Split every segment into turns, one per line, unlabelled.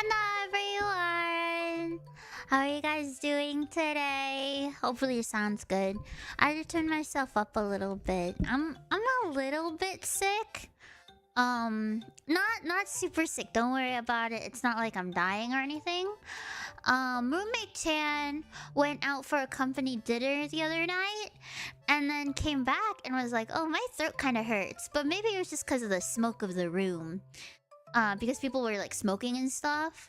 Hello everyone! How are you guys doing today? Hopefully it sounds good. I had to turn myself up a little bit. I'm a little bit sick. Not super sick. Don't worry about it. It's not like I'm dying or anything. Roommate Chan went out for a company dinner the other night and then came back and was like, "Oh, my throat kind of hurts." But maybe it was just because of the smoke of the room. Because people were like smoking and stuff.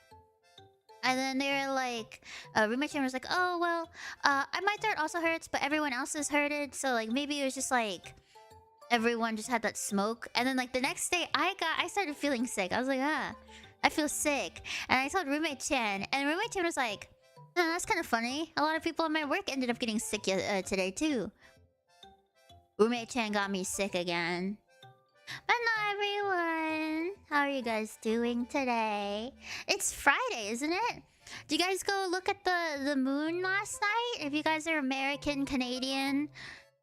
And then they were like, roommate Chan was like, "Oh well, my throat also hurts, but everyone else is hurted, so like maybe it was just like everyone just had that smoke." And then like the next day, I started feeling sick. I was like, I feel sick, and I told roommate Chan, and roommate Chan was like, "Oh, that's kind of funny. A lot of people at my work ended up getting sick today too." Roommate Chan got me sick again. But not everyone. How are you guys doing today? It's Friday, isn't it? Did you guys go look at the moon last night? If you guys are American, Canadian,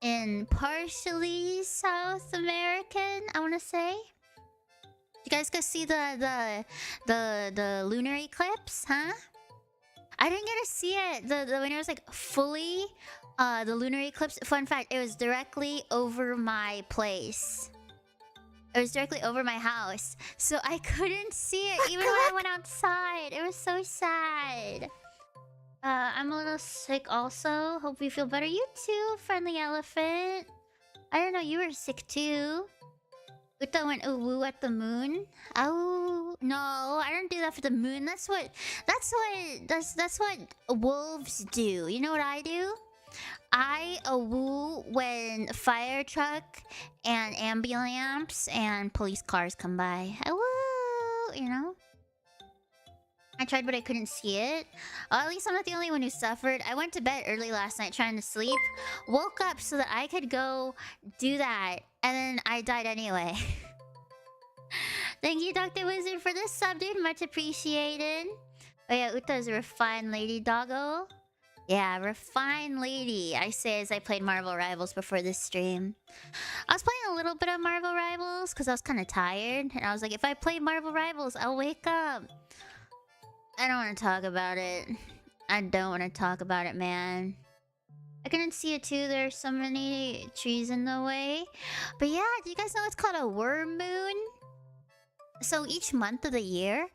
and partially South American, I want to say. Did you guys go see the lunar eclipse, huh? I didn't get to see it. When it was like fully the lunar eclipse. Fun fact, it was directly over my place. It was directly over my house, so I couldn't see it even when I went outside. It was so sad. I'm a little sick also. Hope you feel better. You too, friendly elephant. I didn't know you were sick too. Uta went woo at the moon. Oh no, I don't do that for the moon. That's what wolves do. You know what I do? I woo when fire truck and ambulance and police cars come by. I woo, you know? I tried, but I couldn't see it. At least I'm not the only one who suffered. I went to bed early last night trying to sleep. Woke up so that I could go do that. And then I died anyway. Thank you, Dr. Wizard, for this sub, dude. Much appreciated. Oh yeah, Uta's a refined lady doggo. Yeah, refined lady, I say as I played Marvel Rivals before this stream. I was playing a little bit of Marvel Rivals because I was kind of tired. And I was like, if I play Marvel Rivals, I'll wake up. I don't want to talk about it. I don't want to talk about it, man. I couldn't see it too. There's so many trees in the way. But yeah, do you guys know it's called a worm moon? So each month of the year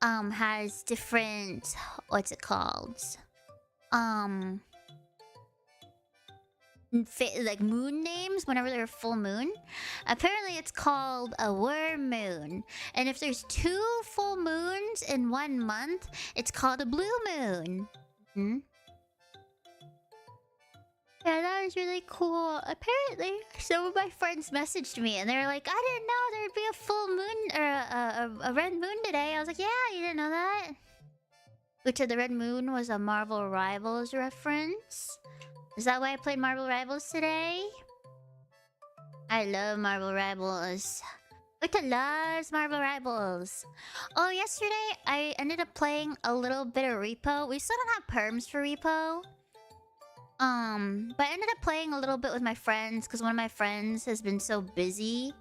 has different... What's it called? Like moon names whenever they're full moon. Apparently it's called a worm moon, and if there's 2 full moons in 1 month, it's called a blue moon. Yeah, that was really cool. Apparently some of my friends messaged me and they were like, "I didn't know there'd be a full moon or a red moon today." I was like, "Yeah, you didn't know that?" Which the red moon was a Marvel Rivals reference. Is that why I played Marvel Rivals today? I love Marvel Rivals. Uta loves Marvel Rivals. Oh, yesterday I ended up playing a little bit of Repo. We still don't have perms for Repo. But I ended up playing a little bit with my friends because one of my friends has been so busy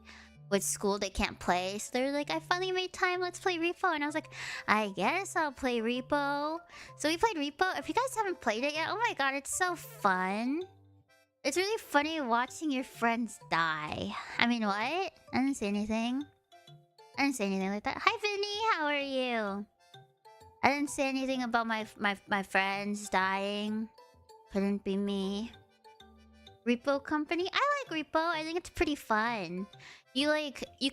with school they can't play, so they're like, "I finally made time, let's play Repo." And I was like, "I guess I'll play Repo." So we played Repo. If you guys haven't played it yet, oh my god, it's so fun. It's really funny watching your friends die. I mean, what? I didn't say anything. I didn't say anything like that. Hi Vinny, how are you? I didn't say anything about my friends dying. Couldn't be me. Repo company? I like Repo. I think it's pretty fun. You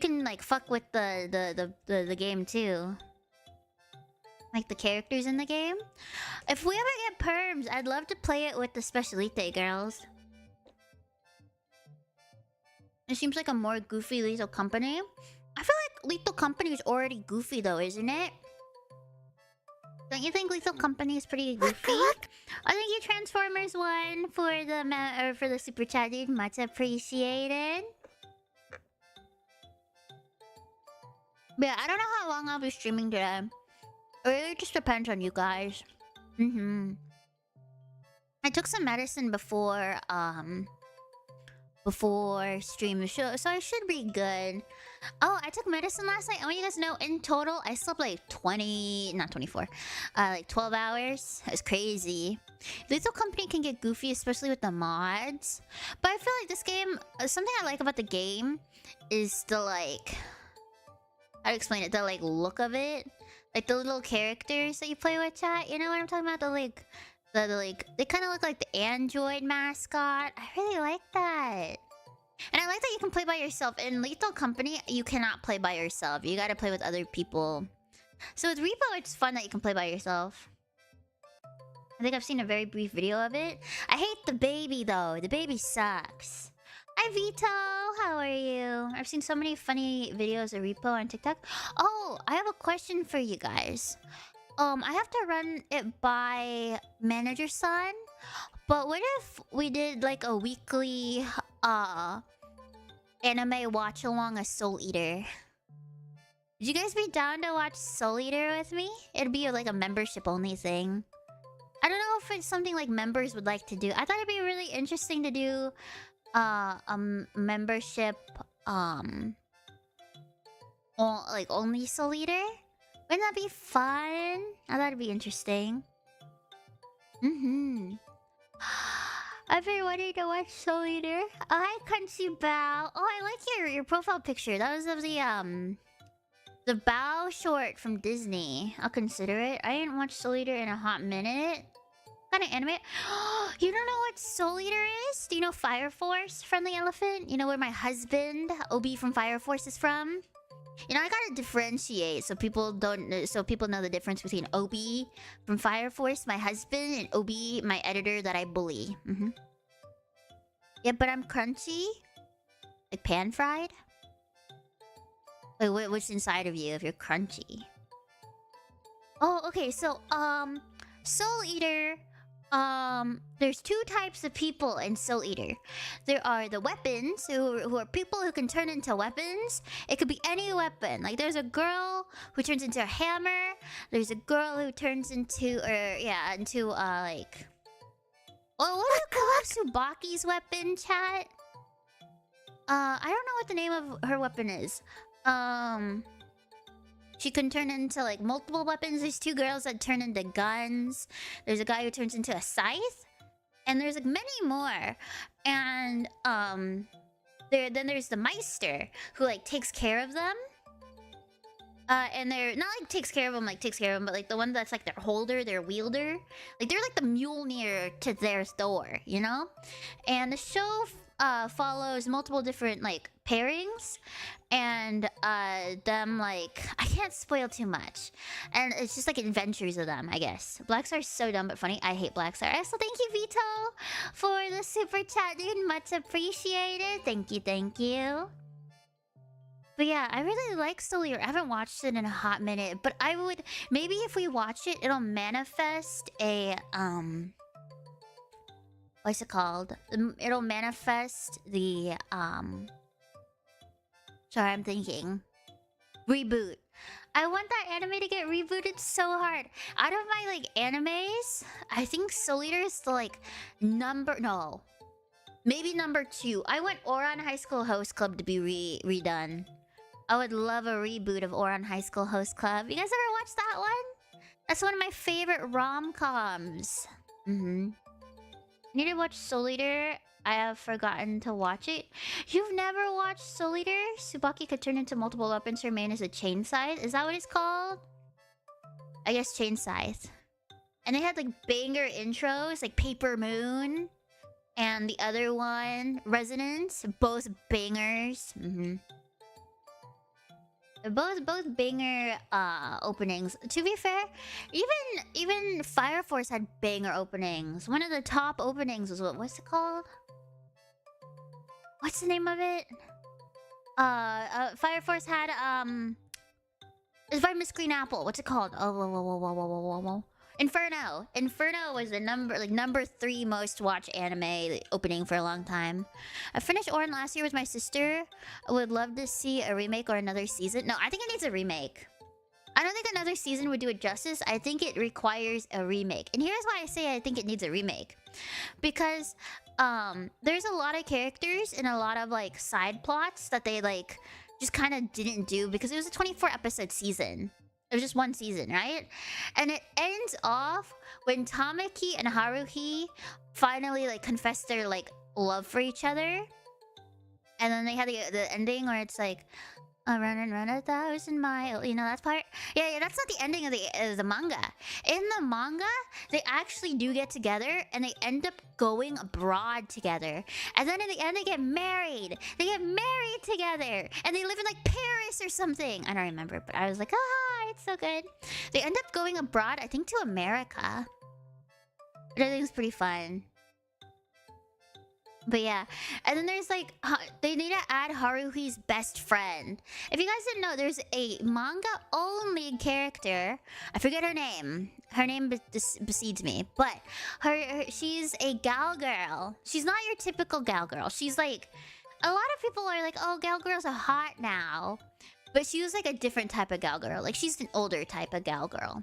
can like fuck with the game too. Like the characters in the game. If we ever get perms, I'd love to play it with the Specialite girls. It seems like a more goofy Lethal Company. I feel like Lethal Company is already goofy though, isn't it? Don't you think Lethal Company is pretty goofy? Thank you, Transformers 1, for the super chat, dude. Much appreciated. But yeah, I don't know how long I'll be streaming today. It really just depends on you guys. I took some medicine before before stream the show, so I should be good. Oh, I took medicine last night. I want you guys to know, in total, I slept like 20, not 24, like 12 hours. It was crazy. Lethal Company can get goofy, especially with the mods. But I feel like this game, something I like about the game is the like, how to explain it, the like look of it. Like the little characters that you play with, chat. You know what I'm talking about? They kind of look like the Android mascot. I really like that. And I like that you can play by yourself. In Lethal Company, you cannot play by yourself. You gotta play with other people. So with Repo, it's fun that you can play by yourself. I think I've seen a very brief video of it. I hate the baby, though. The baby sucks. Hi, Vito. How are you? I've seen so many funny videos of Repo on TikTok. Oh, I have a question for you guys. I have to run it by Manager Son. But what if we did like a weekly anime watch along a Soul Eater? Would you guys be down to watch Soul Eater with me? It'd be like a membership only thing. I don't know if it's something like members would like to do. I thought it'd be really interesting to do membership like only Soul Eater. Wouldn't that be fun? I thought it'd be interesting. I've been wanting to watch Soul Eater. Oh, hi, Crunchy Bao. Oh, I like your profile picture. That was of the Bao short from Disney. I'll consider it. I didn't watch Soul Eater in a hot minute. Kind of anime. You don't know what Soul Eater is? Do you know Fire Force, Friendly Elephant? You know where my husband, Obi from Fire Force, is from? You know, I gotta differentiate so people don't, so people know the difference between Obi from Fire Force, my husband, and Obi, my editor that I bully. Yeah, but I'm crunchy, like pan fried. Wait, what's inside of you if you're crunchy? Oh, okay. So, Soul Eater. There's two types of people in Soul Eater. There are the weapons, who are people who can turn into weapons. It could be any weapon. Like there's a girl who turns into a hammer. There's a girl who turns into, like... Oh, what do you call Tsubaki's weapon, chat? I don't know what the name of her weapon is. She can turn into like multiple weapons. There's two girls that turn into guns. There's a guy who turns into a scythe. And there's like many more. And then there's the Meister who like takes care of them. And they're not like takes care of them, but like the one that's like their holder, their wielder. Like they're like the Mjolnir to their Thor, you know? And the show follows multiple different like pairings and them like I can't spoil too much, and it's just like adventures of them, I guess. Black Star's so dumb but funny. I hate Black Star. So thank you, Vito, for the super chat, dude. Much appreciated. Thank you. But yeah, I really like Soul Eater. I haven't watched it in a hot minute, but I would maybe if we watch it, it'll manifest a what's it called? It'll manifest the sorry, I'm thinking. Reboot. I want that anime to get rebooted so hard. Out of my like animes, I think Soul Eater is the like maybe number 2. I want Ouran High School Host Club to be redone. I would love a reboot of Ouran High School Host Club. You guys ever watched that one? That's one of my favorite rom-coms. I need to watch Soul Eater. I have forgotten to watch it. You've never watched Soul Eater? Tsubaki could turn into multiple weapons. Her main is a chain scythe. Is that what it's called? I guess chain scythe. And they had like banger intros, like Paper Moon. And the other one, Resonance. Both bangers. They're both banger openings. To be fair, even Fire Force had banger openings. One of the top openings was what's it called? What's the name of it? Fire Force had it's by Miss Green Apple. What's it called? Oh, Inferno. Inferno was the number 3 most watched anime opening for a long time. I finished Ouran last year with my sister. I would love to see a remake or another season. No, I think it needs a remake. I don't think another season would do it justice. I think it requires a remake. And here's why I say I think it needs a remake. Because there's a lot of characters and a lot of like side plots that they like just kind of didn't do because it was a 24 episode season. It was just one season, right? And it ends off when Tamaki and Haruhi finally like confess their like love for each other. And then they had the ending where it's like, I run and run 1,000 miles. You know that part? Yeah, that's not the ending of the manga. In the manga, they actually do get together and they end up going abroad together. And then in the end, they get married. They get married together. And they live in like Paris or something. I don't remember, but I was like, ah, it's so good. They end up going abroad, I think to America. Which I think is pretty fun. But yeah, and then there's like, they need to add Haruhi's best friend. If you guys didn't know, there's a manga-only character. I forget her name. Her name besides me. But she's a gal girl. She's not your typical gal girl. She's like, a lot of people are like, oh, gal girls are hot now. But she was like a different type of gal girl. Like, she's an older type of gal girl.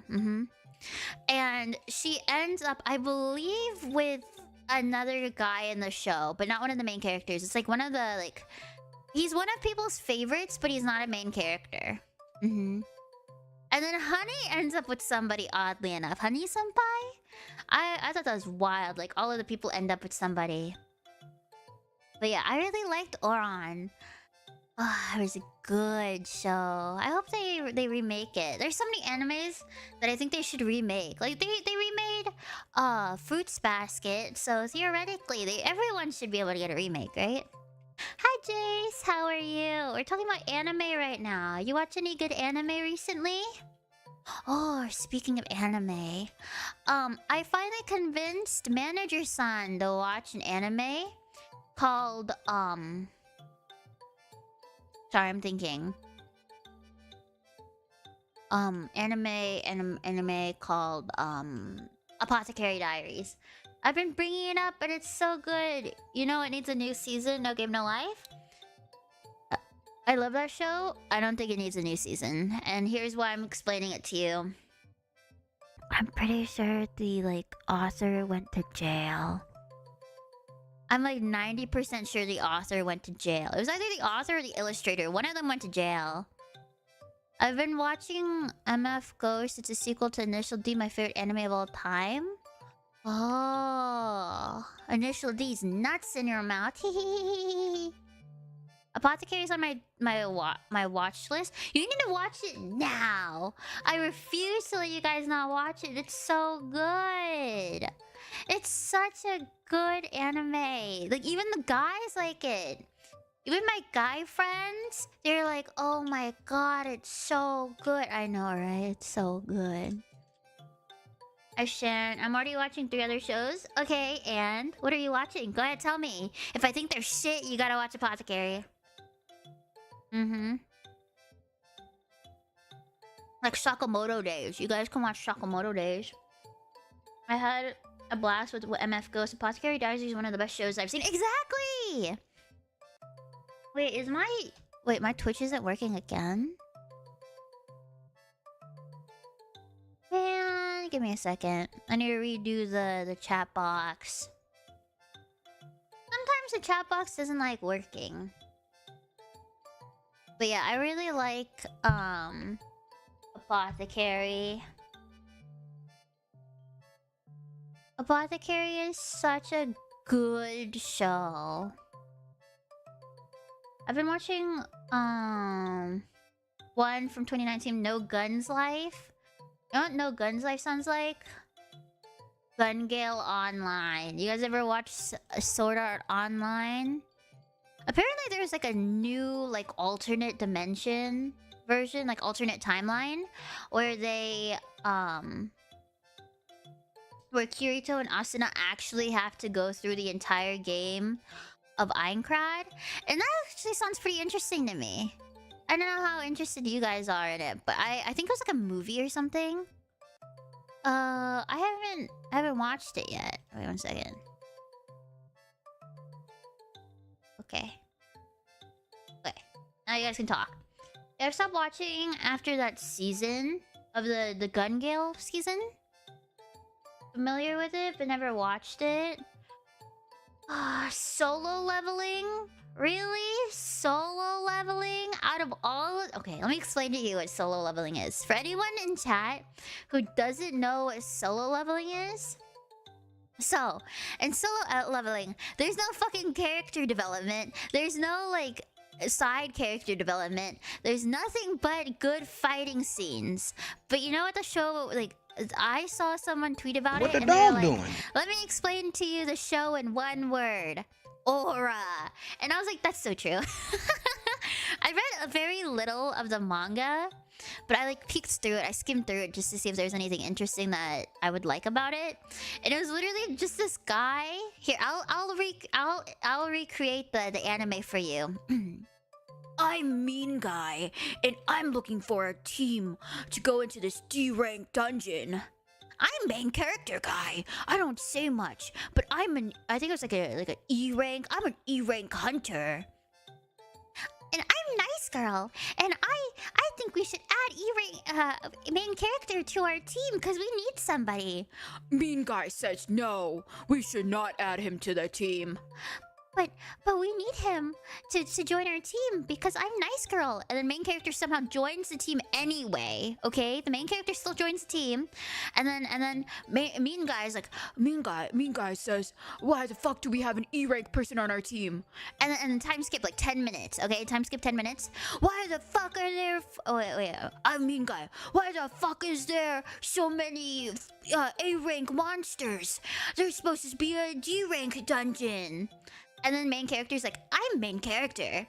And she ends up, I believe, with another guy in the show, but not one of the main characters. It's like one of the like, he's one of people's favorites, but he's not a main character. And then Honey ends up with somebody, oddly enough. Honey senpai? I thought that was wild. Like all of the people end up with somebody. But yeah, I really liked Oran. Oh, it was a good show. I hope they remake it. There's so many animes that I think they should remake. Like they remade Fruits Basket, so theoretically everyone should be able to get a remake, right? Hi Jace, how are you? We're talking about anime right now. You watch any good anime recently? Oh, speaking of anime, I finally convinced Manager-san to watch an anime called sorry, I'm thinking. Anime called Apothecary Diaries. I've been bringing it up, but it's so good. You know, it needs a new season. No Game, No Life. I love that show. I don't think it needs a new season, and here's why I'm explaining it to you. I'm pretty sure the like author went to jail. I'm like 90% sure the author went to jail. It was either the author or the illustrator. One of them went to jail. I've been watching MF Ghost. It's a sequel to Initial D, my favorite anime of all time. Oh, Initial D's nuts in your mouth. Apothecary's on my watch list. You need to watch it now. I refuse to let you guys not watch it. It's so good. It's such a good anime. Like, even the guys like it. Even my guy friends, they're like, oh my god, it's so good. I know, right? It's so good. I shan't. I'm already watching 3 other shows. Okay, and what are you watching? Go ahead, tell me. If I think they're shit, you gotta watch Apothecary. Like Sakamoto Days. You guys can watch Sakamoto Days. I had a blast with MF Ghost. Apothecary Diaries is one of the best shows I've seen. Exactly! Wait, my Twitch isn't working again? Man, give me a second. I need to redo the chat box. Sometimes the chat box doesn't like working. But yeah, I really like Apothecary. Apothecary is such a good show. I've been watching one from 2019, No Guns Life. You know what No Guns Life sounds like? Gun Gale Online. You guys ever watch Sword Art Online? Apparently there's like a new like alternate dimension version, like alternate timeline, where where Kirito and Asuna actually have to go through the entire game of Aincrad, and that actually sounds pretty interesting to me. I don't know how interested you guys are in it, but I think it was like a movie or something. I haven't watched it yet. Wait 1 second. Okay. Now you guys can talk. I stopped watching after that season of the Gun Gale season. Familiar with it, but never watched it. Solo leveling? Really? Solo leveling? Out of all... Okay, let me explain to you what solo leveling is. For anyone in chat who doesn't know what solo leveling is... So, in solo leveling, there's no fucking character development. There's no, like, side character development. There's nothing but good fighting scenes. But you know what the show, like... I saw someone tweet about
What
it
the
and they're
dog
like,
doing?
let me explain to you the show in one word. Aura. And I was like, that's so true. I read a very little of the manga, but I like peeked through it. I skimmed through it just to see if there's anything interesting that I would like about it. And it was literally just this guy. Here, I'll recreate the anime for you. I'm Mean Guy, and I'm looking for a team to go into this D-rank dungeon. I'm main character guy. I don't say much, but I think it was like an E rank. I'm an E rank hunter. And I'm nice girl, and I think we should add E rank main character to our team because we need somebody.
Mean Guy says no. We should not add him to the team.
But we need him to join our team because I'm nice girl. And the main character somehow joins the team anyway. Okay, the main character still joins the team, and then Mean Guy is like,
Mean Guy says, why the fuck do we have an E rank person on our team?
and then time skip like 10 minutes. Okay, time skip 10 minutes. Why the fuck are there? Oh wait.
I'm Mean Guy. Why the fuck is there so many A rank monsters?
There's supposed to be a D rank dungeon. And then main character's like, I'm main character.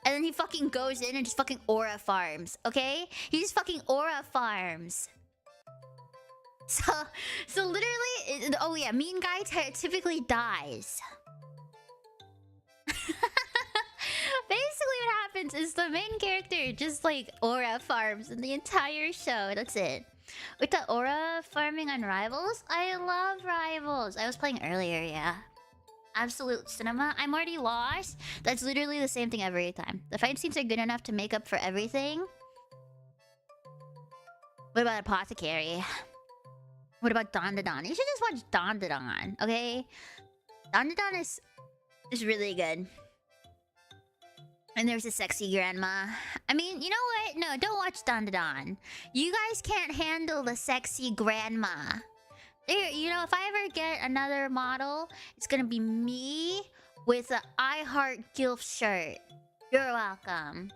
And then he fucking goes in and just fucking aura farms, okay? He just fucking aura farms. So literally, oh yeah, Mean Guy typically dies. Basically what happens is the main character just like aura farms in the entire show. That's it. With the aura farming on Rivals, I love Rivals. I was playing earlier, yeah. Absolute cinema. I'm already lost. That's literally the same thing every time. The fight scenes are good enough to make up for everything. What about Apothecary? What about Dandadan? You should just watch Dandadan, okay? Dandadan is really good. And there's a sexy grandma. I mean, you know what? No, don't watch Dandadan. You guys can't handle the sexy grandma. There, you know, if I ever get another model, it's gonna be me with an I Heart Gilf shirt. You're welcome.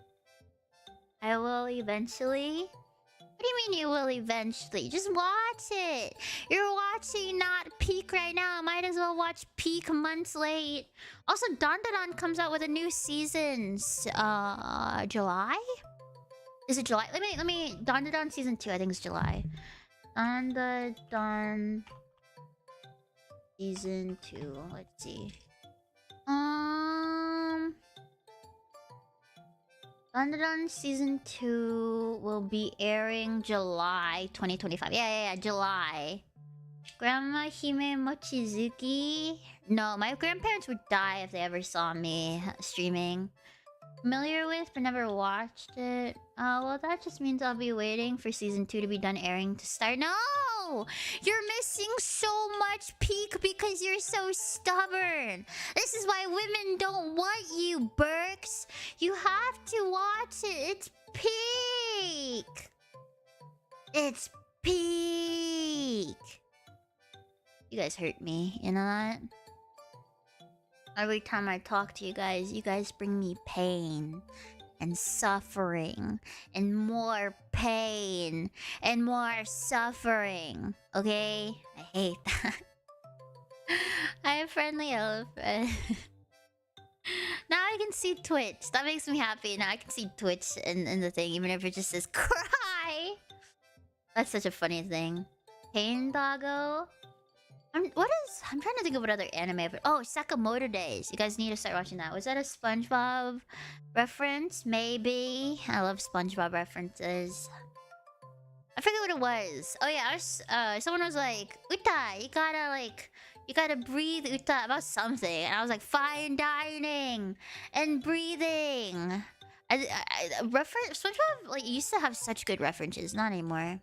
I will eventually. What do you mean you will eventually? Just watch it. You're watching not Peak right now. Might as well watch Peak months late. Also, Dandadan comes out with a new season. July? Is it July? Let me. Dandadan season 2. I think it's July. Dandadan season 2. Let's see. Dandadan season 2 will be airing July 2025. Yeah, July. Grandma Hime Mochizuki. No, my grandparents would die if they ever saw me streaming. Familiar with, but never watched it. Well, that just means I'll be waiting for season 2 to be done airing to start. No! You're missing so much Peak because you're so stubborn. This is why women don't want you, Berks. You have to watch it. It's Peak. It's Peak. You guys hurt me, you know that? Every time I talk to you guys bring me pain and suffering and more pain and more suffering. Okay? I hate that. I'm friendly elephant. Now I can see Twitch. That makes me happy. Now I can see Twitch in the thing, even if it just says cry. That's such a funny thing. Pain Doggo. I'm trying to think of what other anime. Oh, Sakamoto Days. You guys need to start watching that. Was that a SpongeBob reference? Maybe. I love SpongeBob references. I forget what it was. Oh yeah, someone was like, Uta, you gotta breathe, Uta, about something. And I was like, fine dining and breathing. SpongeBob used to have such good references, not anymore.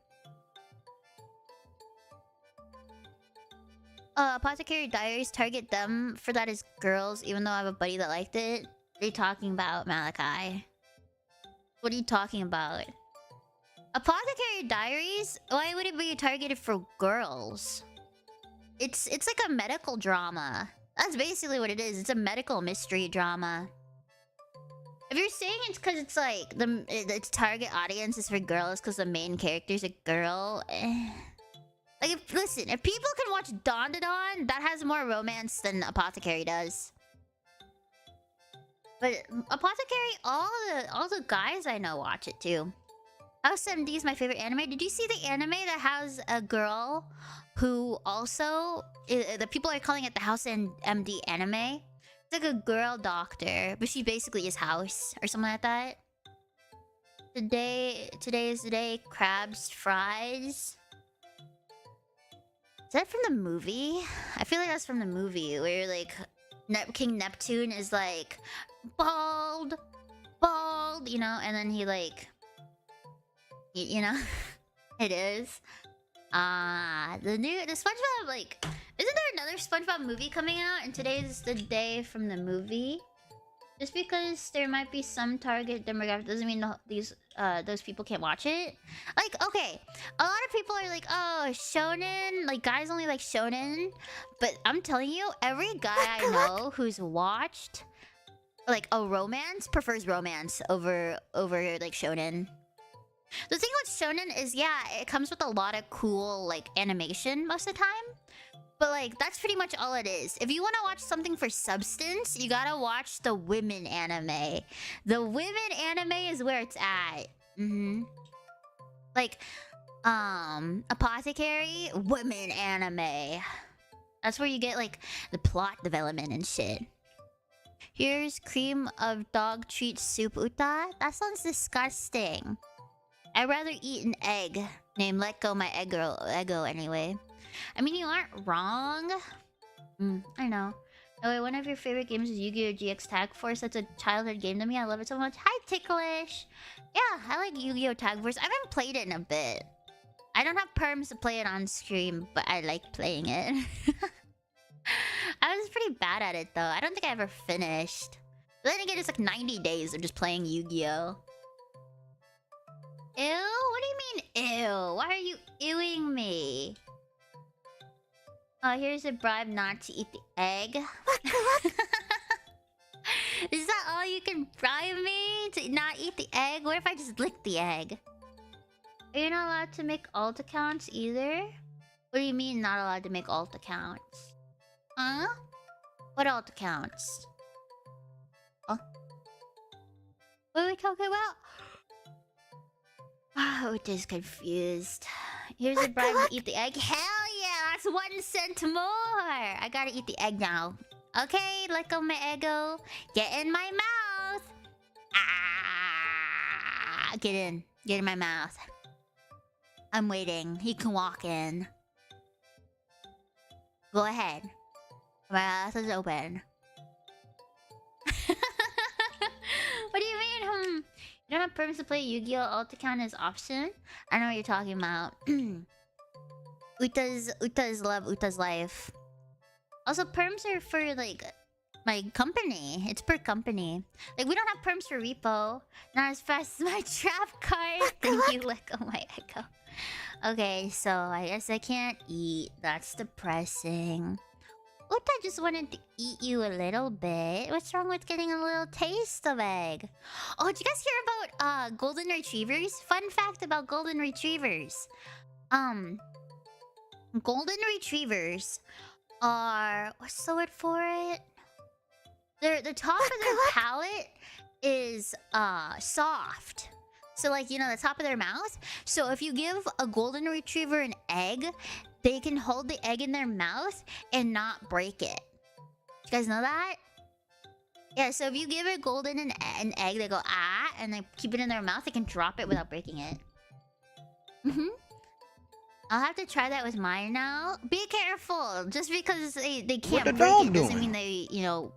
Apothecary Diaries, target them for that as girls, even though I have a buddy that liked it. What are you talking about, Malachi? What are you talking about? Apothecary Diaries? Why would it be targeted for girls? It's like a medical drama. That's basically what it is. It's a medical mystery drama. If you're saying it's because it's like its target audience is for girls because the main character's a girl, like listen, if people can watch Dawn to Dawn, that has more romance than Apothecary does. But Apothecary, all the guys I know watch it too. House MD is my favorite anime. Did you see the anime that has a girl who also... the people are calling it the House MD anime? It's like a girl doctor, but she basically is House or something like that. Today is the day. Crabs, fries. Is that from the movie? I feel like that's from the movie where like King Neptune is like bald, you know, and then he like... You know, it is. The SpongeBob, like, isn't there another SpongeBob movie coming out? And today's the day from the movie. Just because there might be some target demographic doesn't mean those people can't watch it. Like, okay, a lot of people are like, oh, shonen, like guys only like shonen. But I'm telling you, every guy I know who's watched like a romance prefers romance over like shonen. The thing with shonen is, yeah, it comes with a lot of cool, like, animation most of the time. But, like, that's pretty much all it is. If you want to watch something for substance, you gotta watch the women anime. The women anime is where it's at. Like, Apothecary, women anime. That's where you get, like, the plot development and shit. Here's cream of dog treat soup, Uta. That sounds disgusting. I'd rather eat an egg named Let Go My Eggo anyway. I mean, you aren't wrong. I know. Oh, wait, one of your favorite games is Yu-Gi-Oh! GX Tag Force. That's a childhood game to me. I love it so much. Hi, Ticklish! Yeah, I like Yu-Gi-Oh! Tag Force. I haven't played it in a bit. I don't have perms to play it on stream, but I like playing it. I was pretty bad at it, though. I don't think I ever finished. But then again, it's like 90 days of just playing Yu-Gi-Oh! Ew? What do you mean, ew? Why are you ewing me? Oh, here's a bribe not to eat the egg. Is that all you can bribe me? To not eat the egg? What if I just lick the egg? You're not allowed to make alt accounts either? What do you mean not allowed to make alt accounts? Huh? What alt accounts? Huh? What are we talking about? Oh, it is confused. Here's a bribe to eat the egg. Hell yeah, that's 1 cent more. I gotta eat the egg now. Okay, let go my eggo. Get in my mouth. Ah, get in my mouth. I'm waiting. He can walk in. Go ahead. My mouth is open. What do you mean? You don't have perms to play Yu-Gi-Oh! Alt account as option? I know what you're talking about. Uta's love, Uta's life. Also, perms are for, like, my company. It's per company. Like, we don't have perms for repo. Not as fast as my trap card. Thank you, let go my echo. Okay, so I guess I can't eat. That's depressing. Uta just wanted to eat you a little bit. What's wrong with getting a little taste of egg? Oh, did you guys hear about golden retrievers? Fun fact about golden retrievers. Golden retrievers are... what's the word for it? The top of their palate is soft. So, like, you know, the top of their mouth. So if you give a golden retriever an egg, they can hold the egg in their mouth and not break it. You guys know that? Yeah, so if you give a golden an egg, they go ah, and they keep it in their mouth, they can drop it without breaking it. I'll have to try that with mine now. Be careful. Just because they can't break it doesn't mean they, you know,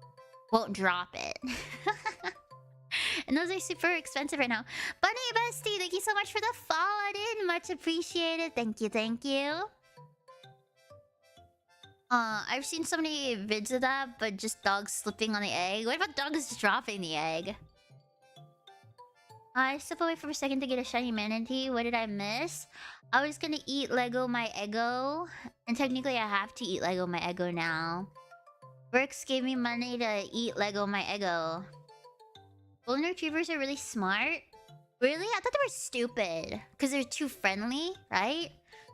won't drop it. And those are super expensive right now. Bunny Bestie, thank you so much for the follow in. Much appreciated. Thank you, thank you. I've seen so many vids of that, but just dogs slipping on the egg. What about dogs dropping the egg? I stepped away for a second to get a shiny manatee. What did I miss? I was gonna eat Lego my Eggo. And technically I have to eat Lego my Eggo now. Brooks gave me money to eat Lego my Eggo. Golden retrievers are really smart. Really? I thought they were stupid. Because they're too friendly, right?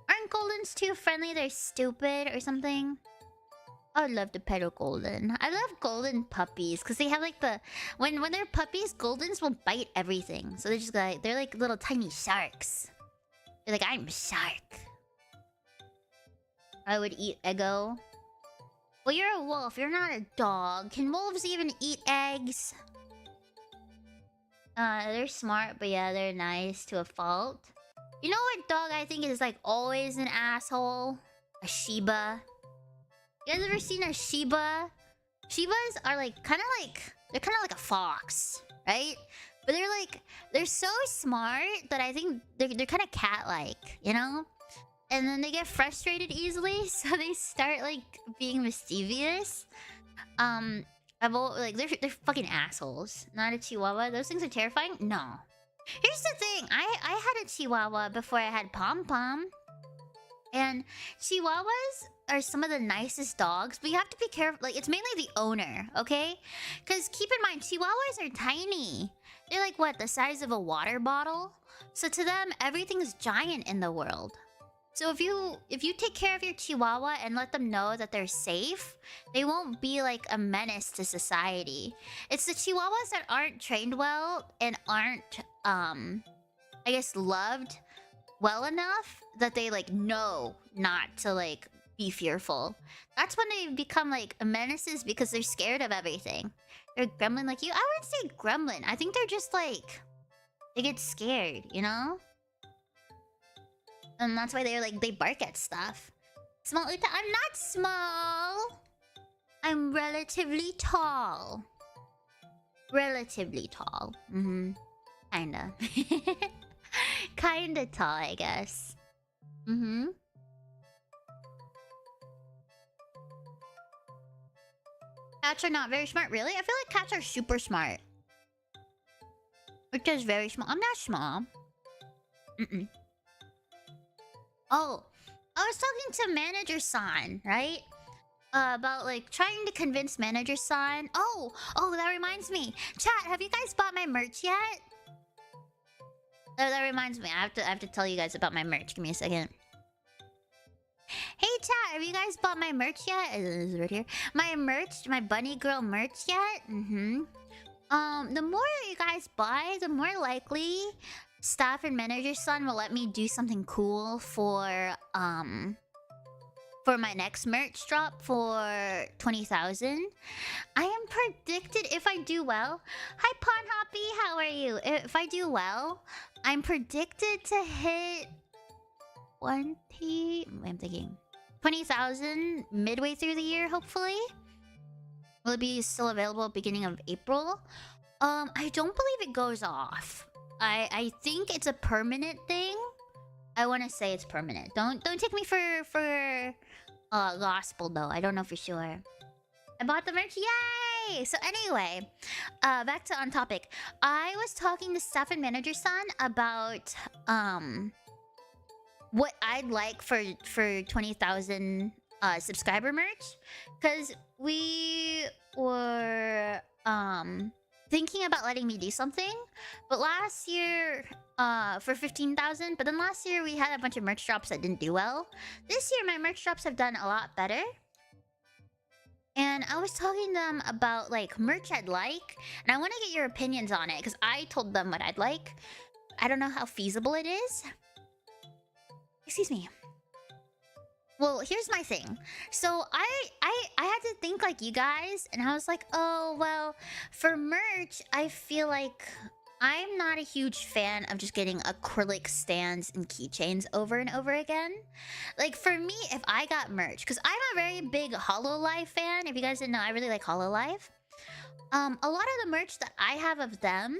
Aren't Goldens too friendly? They're stupid or something? I would love to pet a Golden. I love Golden puppies because they have like the... When they're puppies, Goldens will bite everything. So they're just like... They're like little tiny sharks. They're like, I'm a shark. I would eat Eggo. Well, you're a wolf. You're not a dog. Can wolves even eat eggs? They're smart, but yeah, they're nice to a fault. You know what dog I think is like always an asshole? A Shiba. You guys ever seen a Shiba? Shibas are like kind of like... They're kind of like a fox, right? But they're so smart that I think they're kind of cat-like, you know? And then they get frustrated easily, so they start like being mischievous. They're fucking assholes. Not a Chihuahua. Those things are terrifying. No. Here's the thing. I had a Chihuahua before I had Pom Pom, and Chihuahuas are some of the nicest dogs, but you have to be careful. Like, it's mainly the owner, okay? Because keep in mind, Chihuahuas are tiny. They're like, what, the size of a water bottle? So to them, everything's giant in the world. So if you take care of your Chihuahua and let them know that they're safe, they won't be like a menace to society. It's the Chihuahuas that aren't trained well and aren't, I guess, loved well enough that they like know not to like be fearful. That's when they become like menaces because they're scared of everything. They're gremlin like you. I wouldn't say gremlin. I think they're just like, they get scared, you know? And that's why they bark at stuff. Small Uta, I'm not small. I'm relatively tall. Relatively tall. Kinda. Kinda tall, I guess. Cats are not very smart, really? I feel like cats are super smart. Which is very small. I'm not small. Oh, I was talking to Manager San, right? About like trying to convince Manager San. Oh, that reminds me. Chat, have you guys bought my merch yet? That reminds me. I have to tell you guys about my merch. Give me a second. Hey chat, have you guys bought my merch yet? Is it right here? My merch, my bunny girl merch yet? The more you guys buy, the more likely staff and Manager Son will let me do something cool for my next merch drop for 20,000. I am predicted, if I do well. Hi Pon Hoppy, how are you? If I do well, I'm predicted to hit 20... I'm thinking 20,000 midway through the year, hopefully. Will it be still available beginning of April? I don't believe it goes off. I think it's a permanent thing. I want to say it's permanent. Don't take me for gospel though. I don't know for sure. I bought the merch. Yay! So anyway, back to on topic. I was talking to staff and Manager San about what I'd like for 20,000 subscriber merch, because we were thinking about letting me do something, but last year for 15,000, but then last year we had a bunch of merch drops that didn't do well. This year my merch drops have done a lot better. And I was talking to them about like merch I'd like, and I want to get your opinions on it because I told them what I'd like. I don't know how feasible it is. Excuse me. Well, here's my thing. So I had to think like you guys, and I was like, oh well, for merch, I feel like I'm not a huge fan of just getting acrylic stands and keychains over and over again. Like for me, if I got merch, because I'm a very big Hololive fan. If you guys didn't know, I really like Hololive. A lot of the merch that I have of them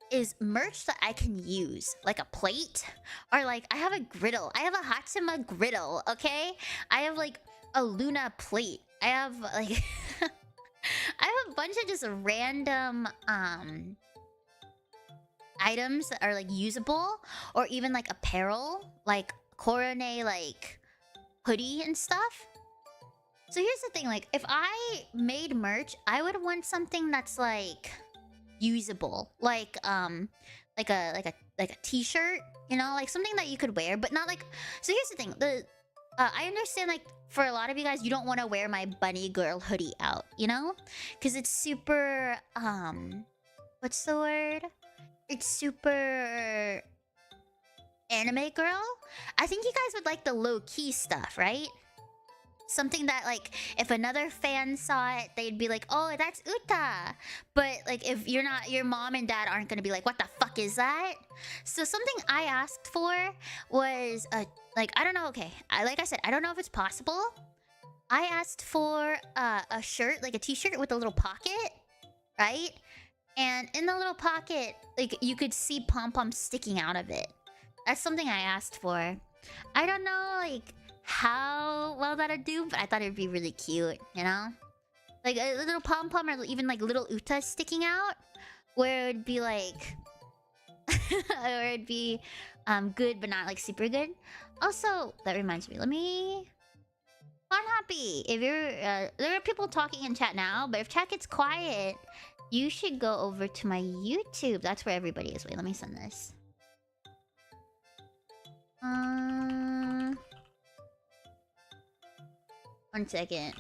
is merch that I can use, like a plate, or like I have a griddle. I have a Hatsuma griddle, okay? I have like a Luna plate. I have like I have a bunch of just random items that are like usable or even like apparel, like Korone like hoodie and stuff. So here's the thing, like if I made merch, I would want something that's like usable, like a t-shirt, you know, like something that you could wear, but not like. So here's the thing, I understand like for a lot of you guys, you don't want to wear my bunny girl hoodie out, you know, because it's super what's the word? It's super anime girl. I think you guys would like the low-key stuff, right? Something that like if another fan saw it, they'd be like, oh, that's Uta. But like if you're not, your mom and dad aren't gonna be like, what the fuck is that? So something I asked for was like, I don't know, okay, like I said, I don't know if it's possible. I asked for a shirt, like a t-shirt with a little pocket, right? And in the little pocket, like you could see pom-pom sticking out of it. That's something I asked for. I don't know like how well that'd do, but I thought it'd be really cute, you know? Like a little pom-pom or even like little Uta sticking out, where it'd be like or it'd be good but not like super good. Also, that reminds me, let me Happy. If you're there are people talking in chat now, but if chat gets quiet, you should go over to my YouTube. That's where everybody is. Wait, let me send this. One second.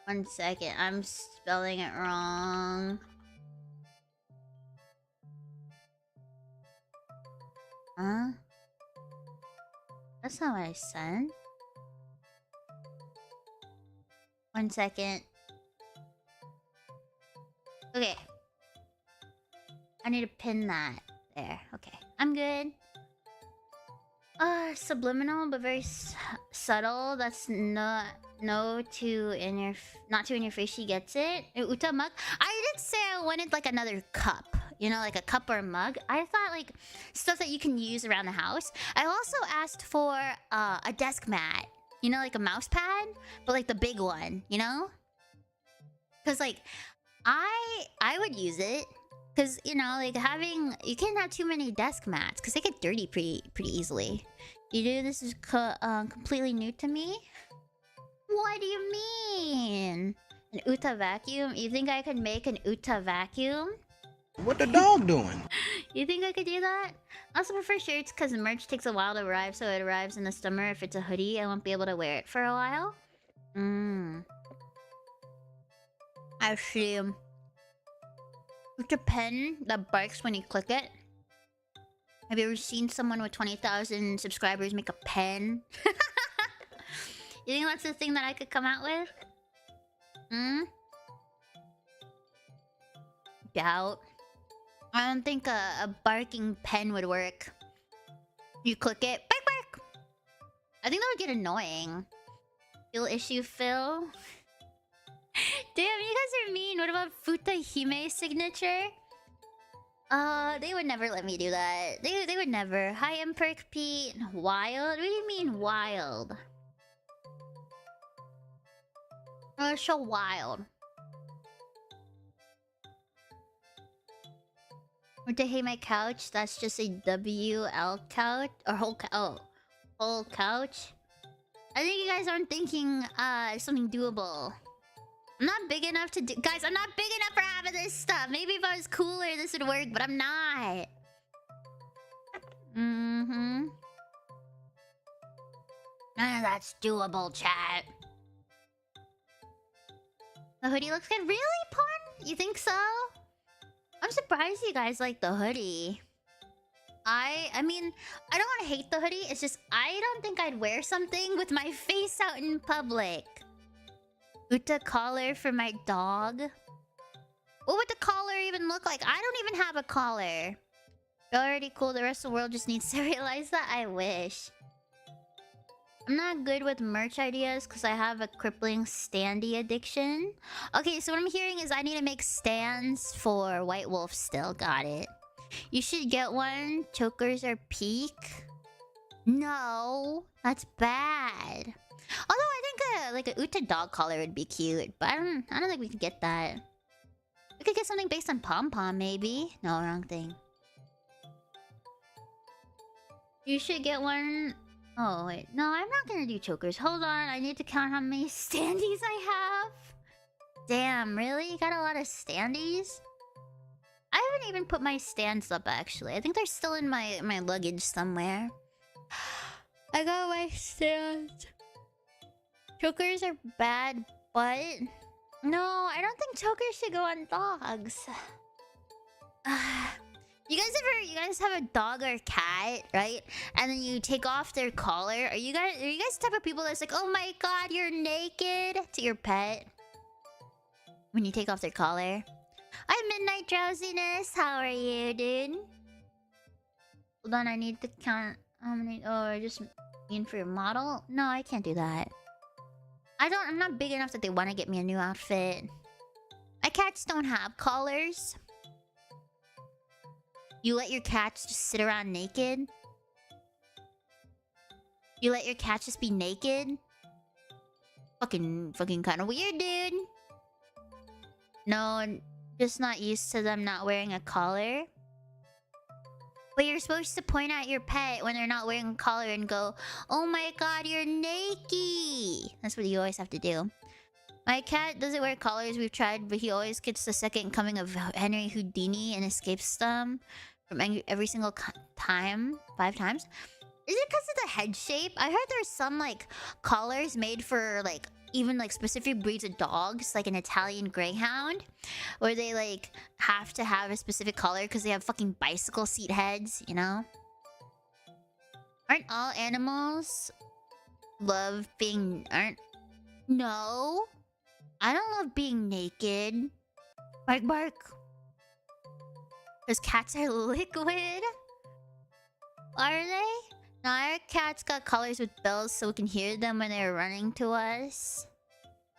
One second. I'm spelling it wrong. Huh? That's not what I said. One second. Okay. I need to pin that. There. Okay. I'm good. Subliminal, but very subtle. That's not not too in your face. She gets it. Uta mug. I did say I wanted like another cup. You know, like a cup or a mug. I thought like stuff that you can use around the house. I also asked for a desk mat. You know, like a mouse pad, but like the big one. You know, because like I would use it. Because, you know, like you can't have too many desk mats because they get dirty pretty easily. You do? This is completely new to me? What do you mean? An Uta vacuum? You think I could make an Uta vacuum?
What the dog doing?
You think I could do that? I also prefer shirts because merch takes a while to arrive, so it arrives in the summer. If it's a hoodie, I won't be able to wear it for a while. I see. It's a pen that barks when you click it. Have you ever seen someone with 20,000 subscribers make a pen? You think that's the thing that I could come out with? Doubt. I don't think a barking pen would work. You click it, bark bark! I think that would get annoying. Feel issue, Phil? Damn, you guys are mean. What about Utahime signature? They would never let me do that. They would never. Hi, Imperk Pete. Wild? What do you mean wild? Oh, it's so wild. Utahime couch? That's just a WL couch? Or whole couch? I think you guys aren't thinking something doable. I'm not big enough to do... Guys, I'm not big enough for half of this stuff. Maybe if I was cooler, this would work, but I'm not. None of that's doable, chat. The hoodie looks good. Really, Pun? You think so? I'm surprised you guys like the hoodie. I mean, I don't want to hate the hoodie. It's just, I don't think I'd wear something with my face out in public. Uta collar for my dog. What would the collar even look like? I don't even have a collar. You're already cool. The rest of the world just needs to realize that. I wish. I'm not good with merch ideas because I have a crippling standee addiction. Okay, so what I'm hearing is I need to make stands for White Wolf still. Got it. You should get one. Chokers are peak. No, that's bad. Although I think like a Uta dog collar would be cute, but I don't think we could get that. We could get something based on pom pom, maybe. No, wrong thing. You should get one. Oh wait, no, I'm not gonna do chokers. Hold on, I need to count how many standees I have. Damn, really? You got a lot of standees? I haven't even put my stands up actually. I think they're still in my luggage somewhere. I got my stands. Chokers are bad, but no, I don't think chokers should go on dogs. You guys have a dog or cat, right? And then you take off their collar. Are you guys the type of people that's like, oh my god, you're naked to your pet when you take off their collar? I have midnight drowsiness. How are you, dude? Hold on, I need to count how many. Oh, I just mean for your model? No, I can't do that. I'm not big enough that they want to get me a new outfit. My cats don't have collars. You let your cats just sit around naked? You let your cats just be naked? Fucking kind of weird, dude. No, just not used to them not wearing a collar. But you're supposed to point at your pet when they're not wearing a collar and go, oh my god, you're naked. That's what you always have to do. My cat doesn't wear collars, we've tried, but he always gets the second coming of Henry Houdini and escapes them from every single time. 5 times. Is it because of the head shape? I heard there's some like collars made for like even like specific breeds of dogs, like an Italian Greyhound, where they like have to have a specific collar because they have fucking bicycle seat heads, you know? Aren't all animals love being... No. I don't love being naked. Bark, bark. Because cats are liquid? Are they? No, our cats got collars with bells so we can hear them when they're running to us.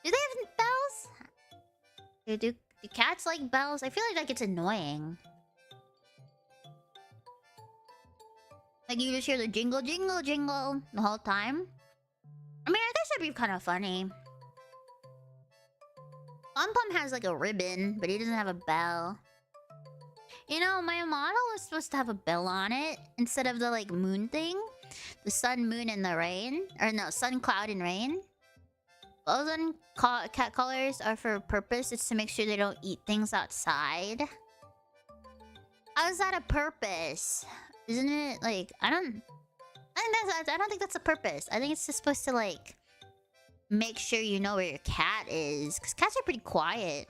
Do they have bells? Do cats like bells? I feel like it's annoying. Like you just hear the jingle, jingle, jingle the whole time. I mean, I guess that'd be kind of funny. Pom Pom has like a ribbon, but he doesn't have a bell. You know, my model was supposed to have a bell on it instead of the like moon thing. The sun, moon, and the rain. Or no, sun, cloud, and rain. Those cat collars are for a purpose. It's to make sure they don't eat things outside. How is that a purpose? Isn't it like I don't think that's a purpose. I think it's just supposed to like make sure you know where your cat is. Because cats are pretty quiet.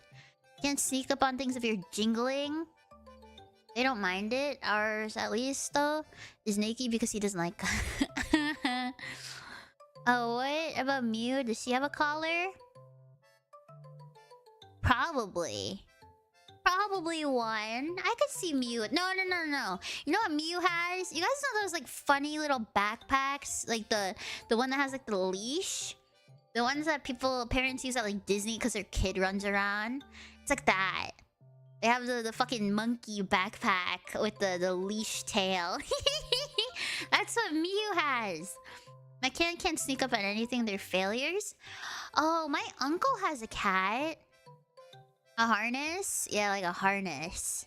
You can't sneak up on things if you're jingling. They don't mind it. Ours, at least, though, is naked because he doesn't like... Oh, what about Mew? Does she have a collar? Probably. Probably one. I could see Mew. No. You know what Mew has? You guys know those, like, funny little backpacks? Like, the one that has, like, the leash? The ones that parents use at, like, Disney because their kid runs around? It's like that. They have the fucking monkey backpack with the leash tail. That's what Mew has. My cat can't sneak up on anything. They're failures. Oh, my uncle has a cat. A harness? Yeah, like a harness.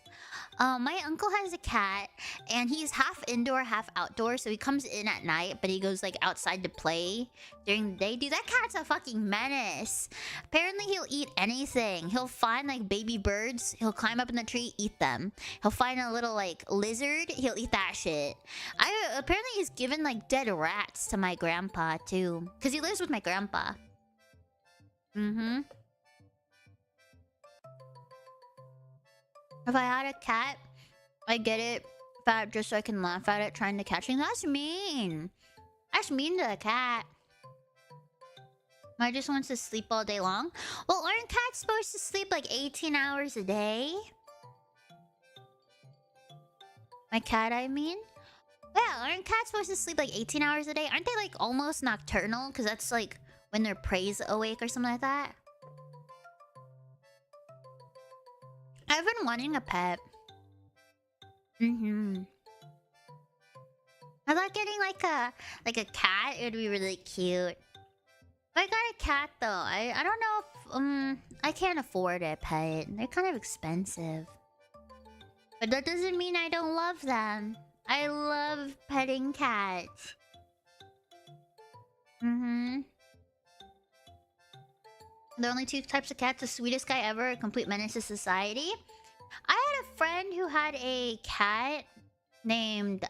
My uncle has a cat, and he's half indoor, half outdoor. So he comes in at night, but he goes like outside to play during the day. Dude, that cat's a fucking menace. Apparently, he'll eat anything. He'll find like baby birds. He'll climb up in the tree, eat them. He'll find a little like lizard. He'll eat that shit. Apparently, he's given like dead rats to my grandpa too, because he lives with my grandpa. Mm-hmm. If I had a cat, I'd get it fat just so I can laugh at it trying to catch it. That's mean. That's mean to a cat. I just wants to sleep all day long. Well, aren't cats supposed to sleep like 18 hours a day? My cat, I mean? Yeah, aren't cats supposed to sleep like 18 hours a day? Aren't they like almost nocturnal? Because that's like when their prey's awake or something like that. I've been wanting a pet. I thought getting like a cat, it would be really cute. If I got a cat though, I don't know if I can't afford a pet. They're kind of expensive. But that doesn't mean I don't love them. I love petting cats. Mm-hmm. There are only two types of cats: the sweetest guy ever, a complete menace to society. I had a friend who had a cat named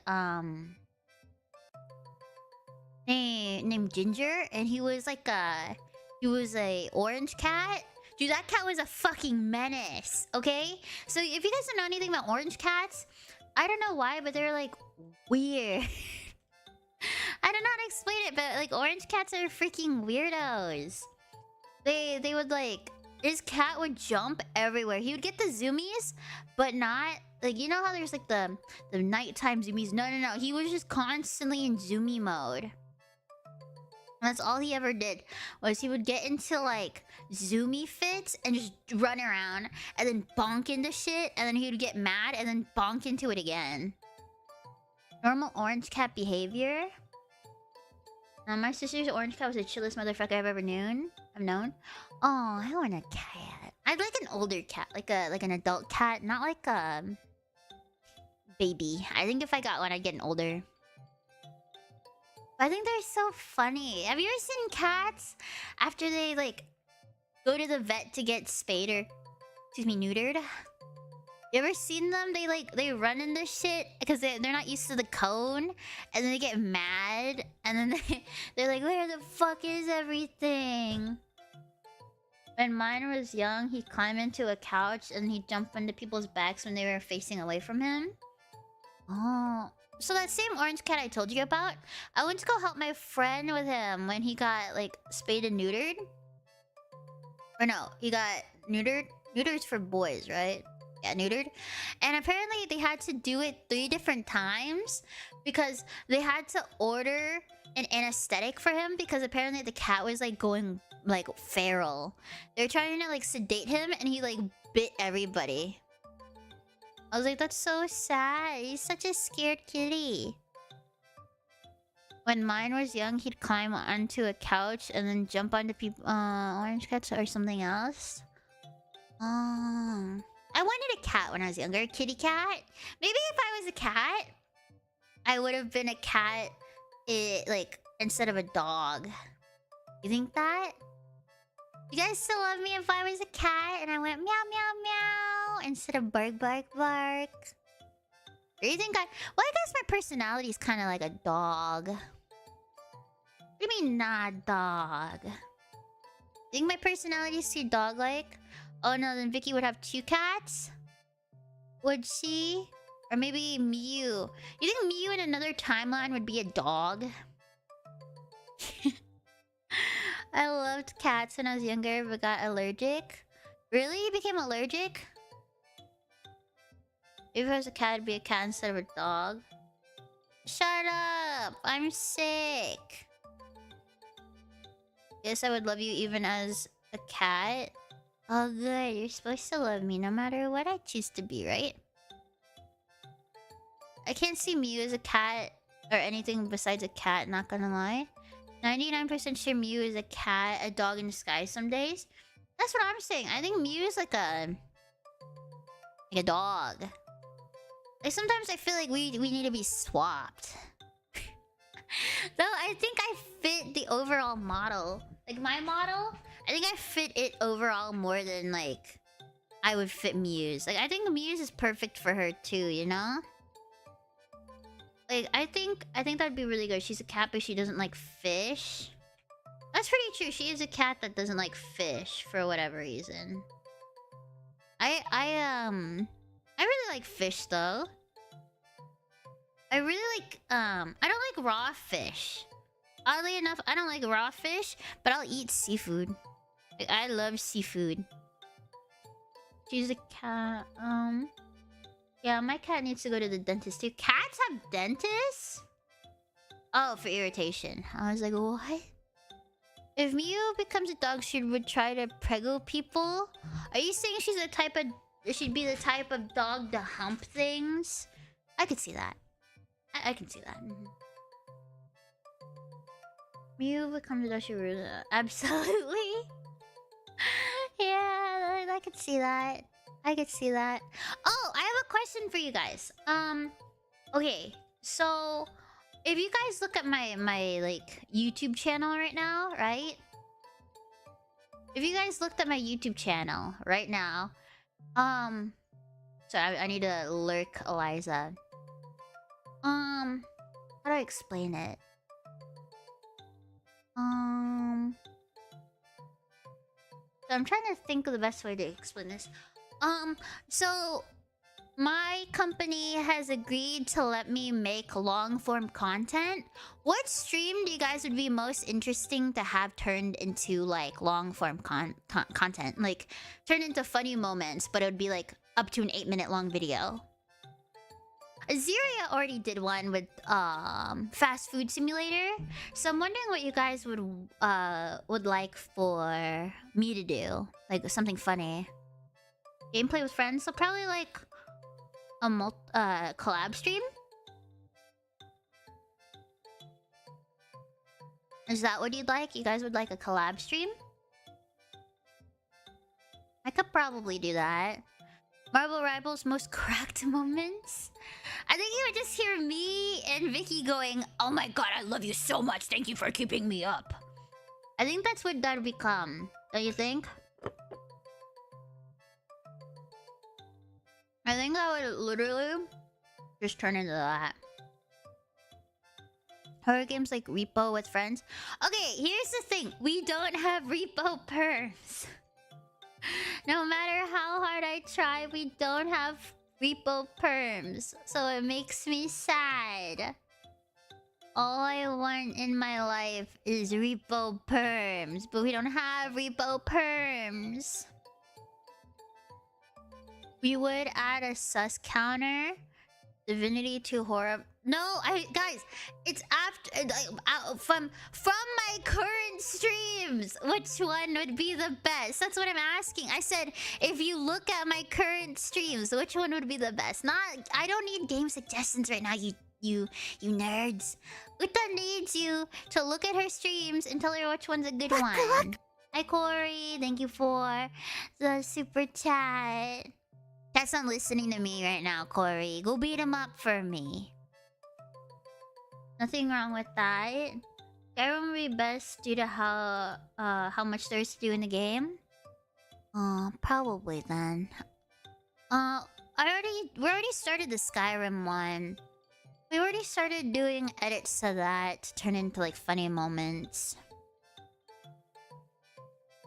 named Ginger, and he was like a orange cat. Dude, that cat was a fucking menace, okay? So if you guys don't know anything about orange cats, I don't know why, but they're like weird. I don't know how to explain it, but like orange cats are freaking weirdos. They would like, his cat would jump everywhere. He would get the zoomies, but not like, you know how there's like the nighttime zoomies? No. He was just constantly in zoomie mode. That's all he ever did, was he would get into like zoomy fits and just run around and then bonk into shit, and then he would get mad and then bonk into it again. Normal orange cat behavior. My sister's orange cat was the chillest motherfucker I've ever known. Oh, I want a cat. I'd like an older cat, like an adult cat, not like a baby. I think if I got one, I'd get an older. I think they're so funny. Have you ever seen cats after they like go to the vet to get spayed or, excuse me, neutered? You ever seen them? They run into shit because they're not used to the cone, and then they get mad, and then they're like, where the fuck is everything? When mine was young, he'd climb into a couch and he'd jump into people's backs when they were facing away from him. Oh. So that same orange cat I told you about, I went to go help my friend with him when he got like spayed and neutered. Or no, he got neutered. Neutered's for boys, right? Yeah, neutered. And apparently they had to do it 3 different times because they had to order an anesthetic for him, because apparently the cat was like going like feral. They're trying to like sedate him and he like bit everybody. I was like, that's so sad. He's such a scared kitty. When mine was young, he'd climb onto a couch and then jump onto people. Orange cats or something else. I wanted a cat when I was younger. A kitty cat. Maybe if I was a cat, I would have been a cat, like, instead of a dog. You think that? You guys still love me if I was a cat and I went meow meow meow instead of bark bark bark? Or you think well, I guess my personality is kind of like a dog. What do you mean not dog? Think my personality is too dog-like? Oh no, then Vicky would have 2 cats? Would she? Or maybe Mew. You think Mew in another timeline would be a dog? I loved cats when I was younger, but got allergic. Really? You became allergic? If I was a cat, I'd be a cat instead of a dog. Shut up! I'm sick. Guess I would love you even as a cat. Oh good, you're supposed to love me no matter what I choose to be, right? I can't see Mew as a cat or anything besides a cat, not gonna lie. 99% sure Mew is a cat, a dog in disguise some days. That's what I'm saying. I think Mew is like a dog. Like sometimes I feel like we need to be swapped. Though I think I fit the overall model. Like my model, I think I fit it overall more than like I would fit Mew's. Like I think Mew's is perfect for her too, you know? Like, I think that'd be really good. She's a cat, but she doesn't like fish. That's pretty true. She is a cat that doesn't like fish for whatever reason. I really like fish though. I really like I don't like raw fish. Oddly enough, I don't like raw fish, but I'll eat seafood. Like, I love seafood. She's a cat. Yeah, my cat needs to go to the dentist too. Cats have dentists? Oh, for irritation. I was like, what? If Mew becomes a dog, she would try to prego people? Are you saying she's the type of... she'd be the type of dog to hump things? I could see that. I can see that. Mew becomes Dashiruda. Absolutely. Yeah, I could see that. I could see that. Oh, I have a question for you guys. Okay, so if you guys look at my like YouTube channel right now, right? If you guys looked at my YouTube channel right now, so I need to lurk Eliza. How do I explain it? So I'm trying to think of the best way to explain this. So my company has agreed to let me make long form content. What stream do you guys would be most interesting to have turned into like long form content? Like turned into funny moments, but it would be like up to an 8-minute long video. Azeria already did one with fast food simulator. So I'm wondering what you guys would like for me to do. Like something funny. Gameplay with friends, so probably like a collab stream? Is that what you'd like? You guys would like a collab stream? I could probably do that. Marble Rivals most cracked moments? I think you would just hear me and Vicky going, "Oh my god, I love you so much. Thank you for keeping me up." I think that's what that would become. Don't you think? I think that would literally just turn into that. Horror games like Repo with friends. Okay, here's the thing. We don't have Repo perms. No matter how hard I try, we don't have Repo perms. So it makes me sad. All I want in my life is Repo perms. But we don't have Repo perms. We would add a sus counter. Divinity 2 horror. No, guys, it's after from my current streams. Which one would be the best? That's what I'm asking. I said if you look at my current streams, which one would be the best? Not. I don't need game suggestions right now. You nerds. Uta needs you to look at her streams and tell her which one's a good one. Hi Corey, thank you for the super chat. That's not listening to me right now, Corey. Go beat him up for me. Nothing wrong with that. Skyrim would be best due to how much there's to do in the game. Probably then. We already started the Skyrim one. We already started doing edits to that to turn into like funny moments.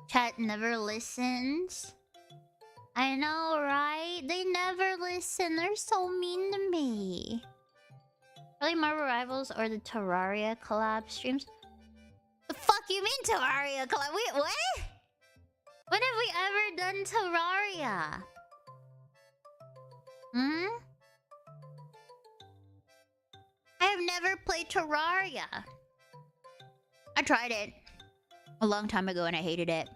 Chat never listens. I know, right? They never listen. They're so mean to me. Probably Marvel Rivals or the Terraria collab streams. The fuck you mean Terraria collab? Wait, what? When have we ever done Terraria? I have never played Terraria. I tried it a long time ago and I hated it.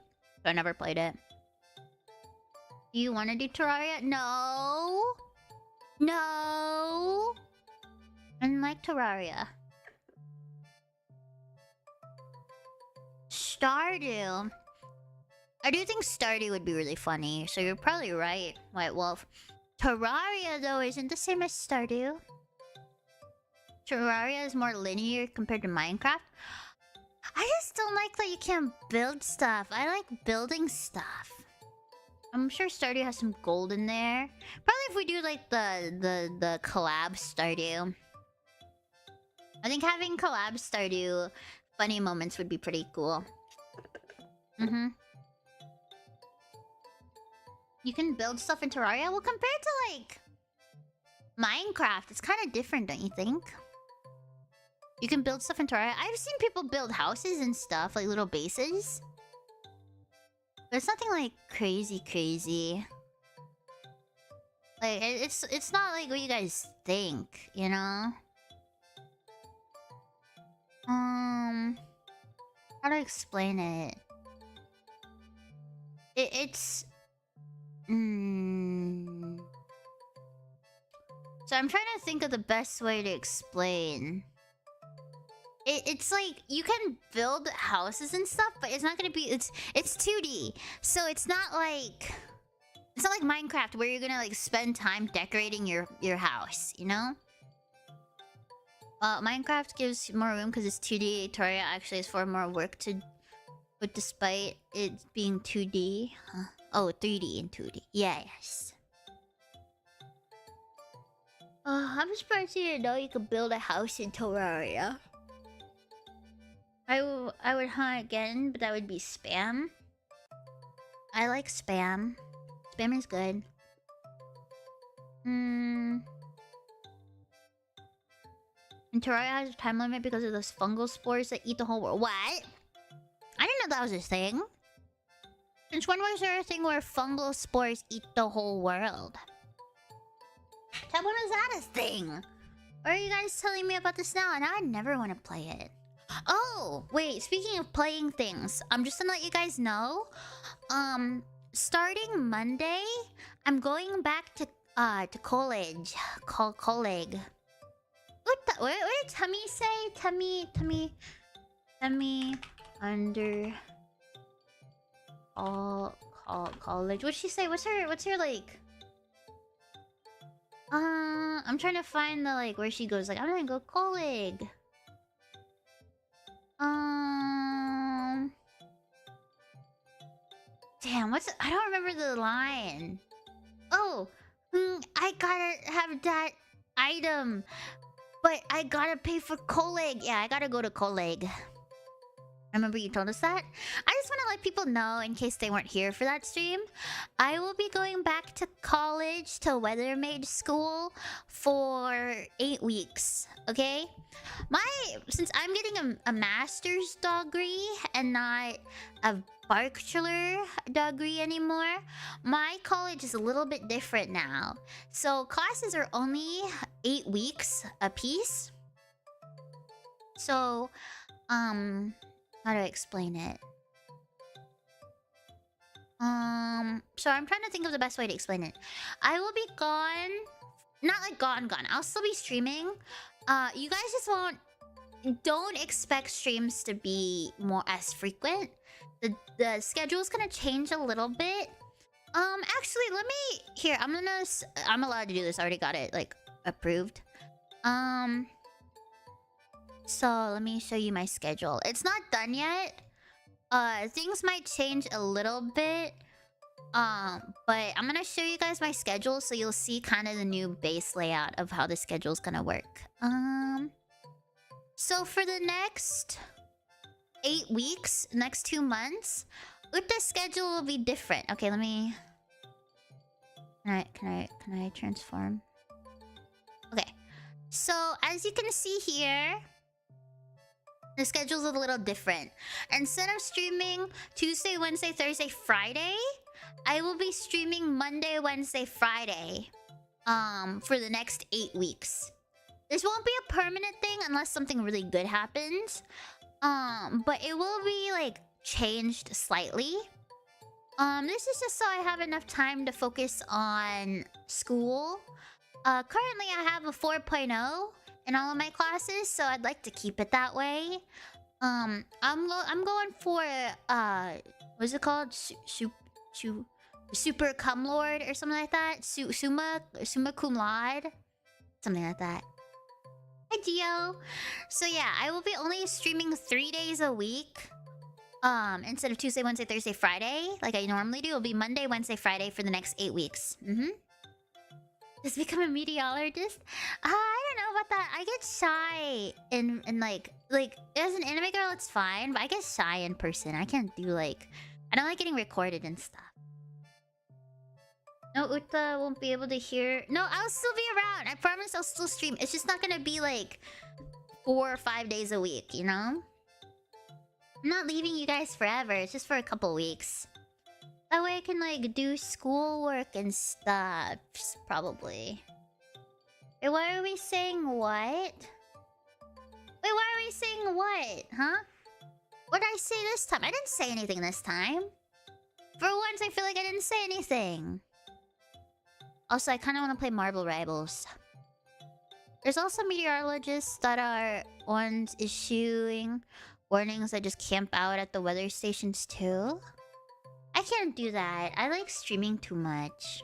So I never played it. Do you want to do Terraria? No. No. I don't like Terraria. Stardew. I do think Stardew would be really funny. So you're probably right, White Wolf. Terraria, though, isn't the same as Stardew. Terraria is more linear compared to Minecraft. I just don't like that you can't build stuff. I like building stuff. I'm sure Stardew has some gold in there. Probably if we do like the collab Stardew. I think having collab Stardew funny moments would be pretty cool. You can build stuff in Terraria? Well, compared to like Minecraft, it's kind of different, don't you think? You can build stuff in Terraria. I've seen people build houses and stuff, like little bases. But it's nothing like crazy. Like it's not like what you guys think, you know? How to explain it? It's so I'm trying to think of the best way to explain. it's like you can build houses and stuff, but it's not gonna be. It's 2D, so it's not like Minecraft where you're gonna like spend time decorating your house. You know. Minecraft gives more room because it's 2D. Terraria actually has far more work to, but despite it being 2D, oh 3D and 2D. Yes. I'm surprised you didn't know you could build a house in Terraria. I would hunt again, but that would be spam. I like spam. Spam is good. And Terraria has a time limit because of those fungal spores that eat the whole world. What? I didn't know that was a thing. Since when was there a thing where fungal spores eat the whole world? When was that a thing? Why are you guys telling me about this now? And I never want to play it. Oh, wait, speaking of playing things, I'm just gonna let you guys know. Starting Monday, I'm going back to college. Colleague. What did Tummy say? Tummy under college. What'd she say? What's her like? I'm trying to find the like where she goes. Like, I'm gonna go colleague. Damn, I don't remember the line. Oh, I gotta have that item, but I gotta pay for colleague. Yeah, I gotta go to colleague. Remember you told us that? I just want to let people know, in case they weren't here for that stream, I will be going back to college, to Weathermaid school, for 8 weeks, okay? Since I'm getting a master's degree and not a bachelor degree anymore, my college is a little bit different now. So classes are only 8 weeks a piece. So, how do I explain it? So I'm trying to think of the best way to explain it. I will be gone. Not like gone. I'll still be streaming. You guys just don't expect streams to be as frequent. The schedule's gonna change a little bit. Actually, I'm allowed to do this. I already got it, like, approved. So let me show you my schedule. It's not done yet. Things might change a little bit. But I'm gonna show you guys my schedule so you'll see kind of the new base layout of how the schedule's gonna work. So for the next 8 weeks, next 2 months, Uta's schedule will be different. Okay, let me. Can I transform? Okay. So as you can see here, the schedule's a little different. Instead of streaming Tuesday, Wednesday, Thursday, Friday, I will be streaming Monday, Wednesday, Friday. For the next 8 weeks. This won't be a permanent thing unless something really good happens. But it will be like changed slightly. This is just so I have enough time to focus on school. Currently I have a 4.0 in all of my classes, so I'd like to keep it that way. I'm going for what's it called? Super cum lord or something like that. Summa cum laude, something like that. Hi Gio. So yeah, I will be only streaming 3 days a week. Instead of Tuesday, Wednesday, Thursday, Friday, like I normally do, it'll be Monday, Wednesday, Friday for the next 8 weeks. Just become a meteorologist? I don't know about that. I get shy in like as an anime girl, it's fine, but I get shy in person. I can't do like, I don't like getting recorded and stuff. No, Uta won't be able to hear. No, I'll still be around. I promise I'll still stream. It's just not gonna be like 4 or 5 days a week, you know? I'm not leaving you guys forever. It's just for a couple weeks. That way I can like do schoolwork and stuff, probably. Wait, why are we saying what? Wait, why are we saying what? Huh? What did I say this time? I didn't say anything this time. For once, I feel like I didn't say anything. Also, I kind of want to play Marble Rivals. There's also meteorologists that are ones issuing warnings that just camp out at the weather stations too. I can't do that. I like streaming too much.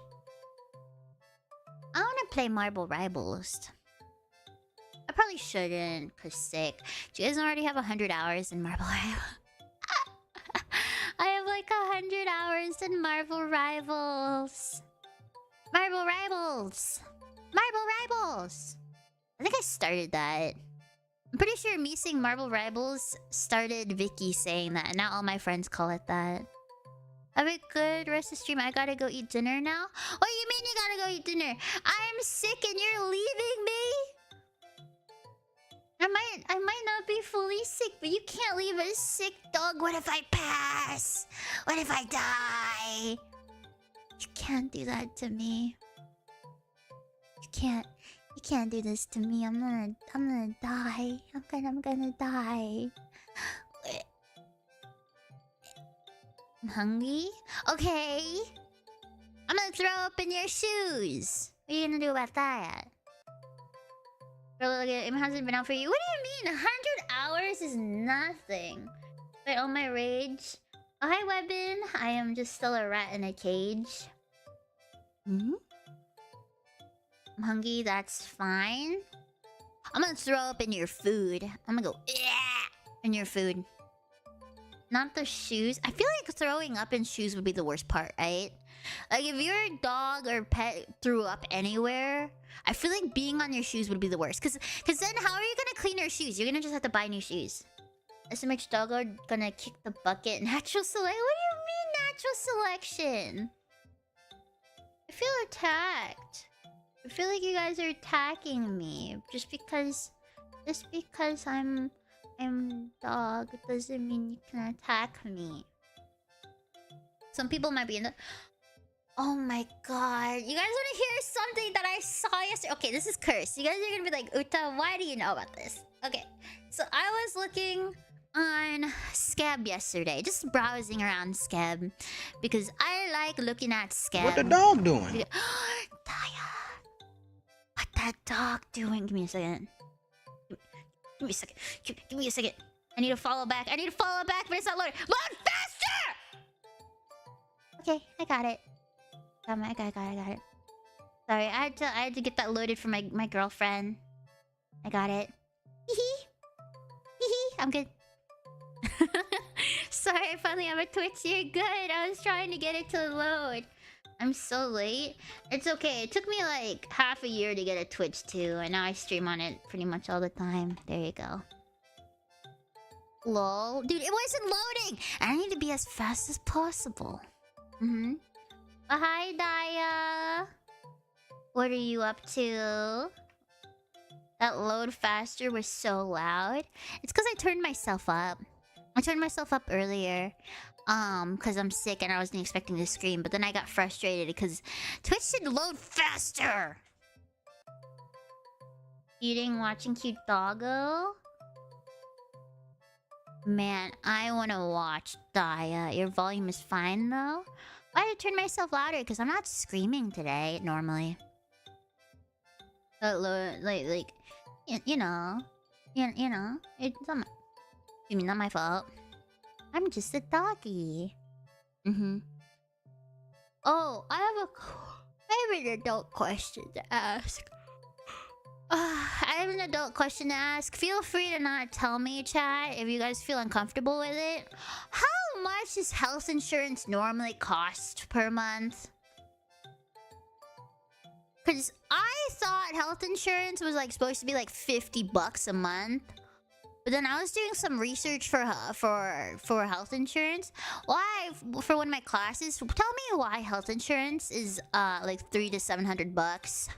I want to play Marble Rivals. I probably shouldn't, cause sick. Do you guys already have 100 hours in Marble Rivals? I have like 100 hours in Marble Rivals. Marble Rivals! Marble Rivals! I think I started that. I'm pretty sure me saying Marble Rivals started Vicky saying that, and now all my friends call it that. Have a good rest of the stream. I gotta go eat dinner now. What do you mean you gotta go eat dinner? I'm sick and you're leaving me? I might not be fully sick, but you can't leave a sick dog. What if I pass? What if I die? You can't do that to me. You can't do this to me. I'm gonna die. I'm gonna die. I'm hungry? Okay. I'm gonna throw up in your shoes. What are you gonna do about that? Girl, it hasn't been out for you. What do you mean? 100 hours is nothing. Wait, oh my rage. Oh, hi, Webbin. I am just still a rat in a cage. Hmm? I'm hungry, that's fine. I'm gonna throw up in your food. I'm gonna go in your food. Not the shoes. I feel like throwing up in shoes would be the worst part, right? Like if your dog or pet threw up anywhere, I feel like being on your shoes would be the worst. Cause then how are you gonna clean your shoes? You're gonna just have to buy new shoes. SMH dog are gonna kick the bucket. Natural select? What do you mean natural selection? I feel attacked. I feel like you guys are attacking me just because I'm dog doesn't mean you can attack me. Some people might be in the... Oh my god. You guys want to hear something that I saw yesterday? Okay, this is cursed. You guys are gonna be like, Uta, why do you know about this? Okay, so I was looking on Scab yesterday. Just browsing around Scab. Because I like looking at Scab.
What the dog doing?
Daya. What that dog doing? Give me a second. Give me a second. Give me a second. I need to follow back. I need to follow back, but it's not loading. Load faster! Okay, I got it. I got it. Sorry, I had to get that loaded for my girlfriend. I got it. Hee hee. Hee hee. I'm good. Sorry, I finally have a Twitch. You're good. I was trying to get it to load. I'm so late. It's okay. It took me like half a year to get a Twitch too, and now I stream on it pretty much all the time. There you go. Lol. Dude, it wasn't loading! I need to be as fast as possible. Mm-hmm. Hi, Daya. What are you up to? That load faster was so loud. It's because I turned myself up. I turned myself up earlier. Because I'm sick and I wasn't expecting to scream. But then I got frustrated because Twitch should load faster. Eating, watching cute doggo. Man, I want to watch Daya. Your volume is fine though. Why did I turn myself louder? Because I'm not screaming today normally. Like, you know, it's not my, I mean, not my fault. I'm just a doggy. Mm-hmm. Oh, I have an adult question to ask. I have an adult question to ask. Feel free to not tell me, chat, if you guys feel uncomfortable with it. How much does health insurance normally cost per month? Because I thought health insurance was like supposed to be like $50 a month. But then I was doing some research for health insurance. Why, for one of my classes, tell me why health insurance is like $300 to $700.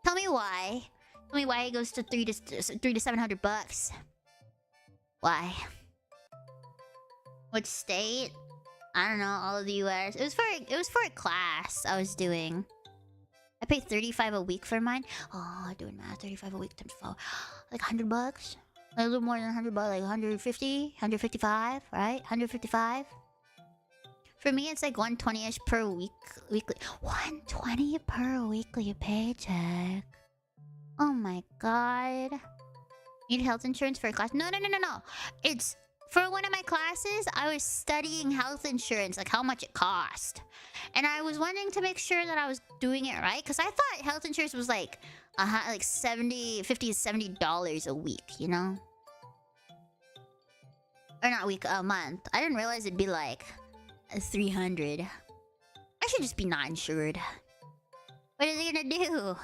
Tell me why. Tell me why it goes to $300 to $700. Why? Which state? I don't know. All of the U.S. It was for a class I was doing. I paid $35 a week for mine. Oh, doing math. $35 a week times 4, like $100. A little more than $100, like 150, 155, right? 155. For me, it's like 120ish per week. Weekly. 120 per weekly paycheck. Oh my god. Need health insurance for a class? No. It's for one of my classes. I was studying health insurance, like how much it cost, and I was wanting to make sure that I was doing it right because I thought health insurance was like $50 to $70 a week, you know, or not a week, a month. I didn't realize it'd be like 300. I should just be not insured. What are they gonna do?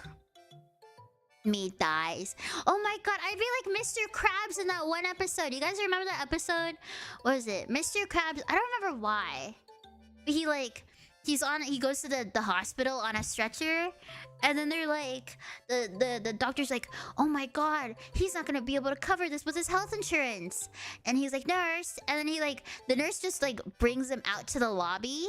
Me dies. Oh my god, I feel like Mr. Krabs in that one episode. You guys remember that episode? What was it? Mr. Krabs, I don't remember why. But he goes to the hospital on a stretcher, and then they're like, the doctor's like, oh my god, he's not gonna be able to cover this with his health insurance. And he's like, nurse, and then the nurse just like brings him out to the lobby.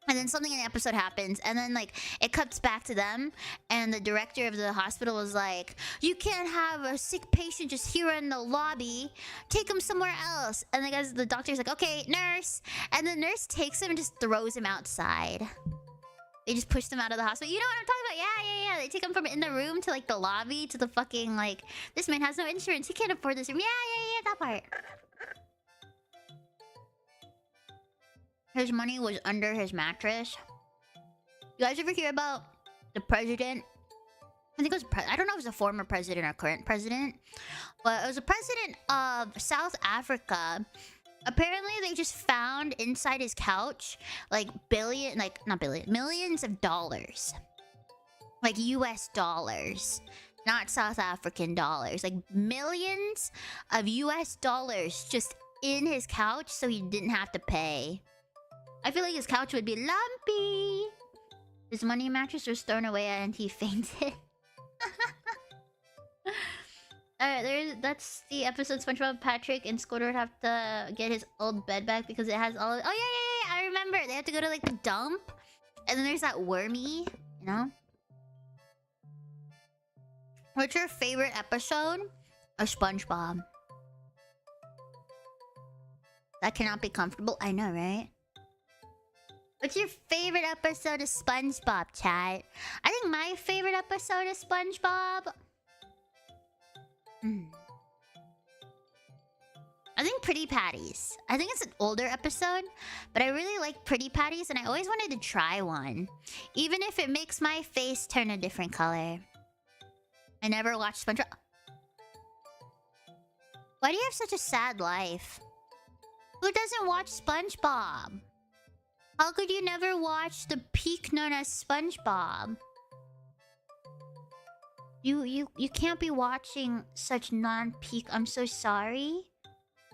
And then something in the episode happens, and then like it cuts back to them, and the director of the hospital was like, you can't have a sick patient just here in the lobby, take him somewhere else. And the doctor's like, okay, nurse. And the nurse takes him and just throws him outside. They just pushed him out of the hospital. You know what I'm talking about? Yeah. They take him from in the room to like the lobby to the fucking like, this man has no insurance, he can't afford this room. Yeah, that part. His money was under his mattress. You guys ever hear about the president? I think it was I don't know if it was a former president or current president, but it was a president of South Africa. Apparently, they just found inside his couch like millions of dollars, like US dollars, not South African dollars, like millions of US dollars just in his couch, so he didn't have to pay. I feel like his couch would be lumpy. His money mattress was thrown away and he fainted. Alright, that's the episode. SpongeBob, Patrick, and Squidward have to get his old bed back because it has all... Oh, yeah, I remember. They have to go to, like, the dump. And then there's that wormy, you know? What's your favorite episode of SpongeBob? That cannot be comfortable. I know, right? What's your favorite episode of SpongeBob, chat? I think my favorite episode of SpongeBob... I think Pretty Patties. I think it's an older episode, but I really like Pretty Patties, and I always wanted to try one. Even if it makes my face turn a different color. I never watched SpongeBob. Why do you have such a sad life? Who doesn't watch SpongeBob? How could you never watch the peak known as SpongeBob? You can't be watching such non-peak. I'm so sorry.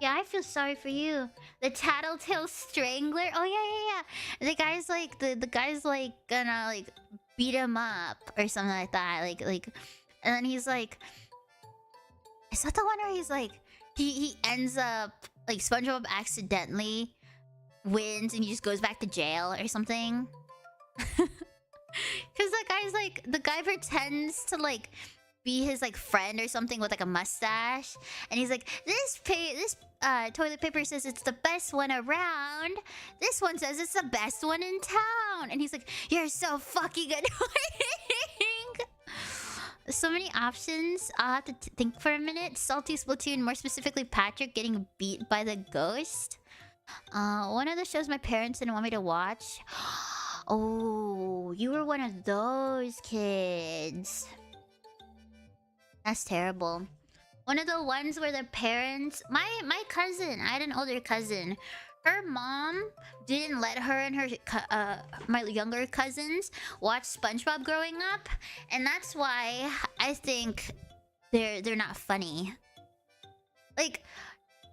Yeah, I feel sorry for you. The Tattletale Strangler. Oh yeah. The guy's like the guy's like gonna like beat him up or something like that. Like and then he's like, is that the one where he's like he ends up like SpongeBob accidentally wins and he just goes back to jail or something? Because the guy's like, the guy pretends to like be his like friend or something with like a mustache, and he's like, this toilet paper says it's the best one around. This one says it's the best one in town. And he's like, you're so fucking annoying. So many options. I'll have to think for a minute. Salty Splatoon, more specifically Patrick getting beat by the ghost. One of the shows my parents didn't want me to watch. Oh, you were one of those kids. That's terrible. One of the ones where the parents... My cousin, I had an older cousin. Her mom didn't let her and her my younger cousins watch SpongeBob growing up. And that's why I think they're not funny. Like...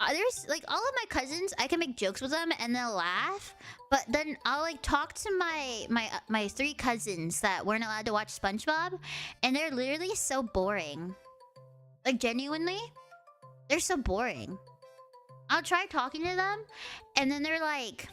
there's like all of my cousins, I can make jokes with them and they'll laugh, but then I'll like talk to my three cousins that weren't allowed to watch SpongeBob, and they're literally so boring. Like genuinely, they're so boring. I'll try talking to them, and then they're like,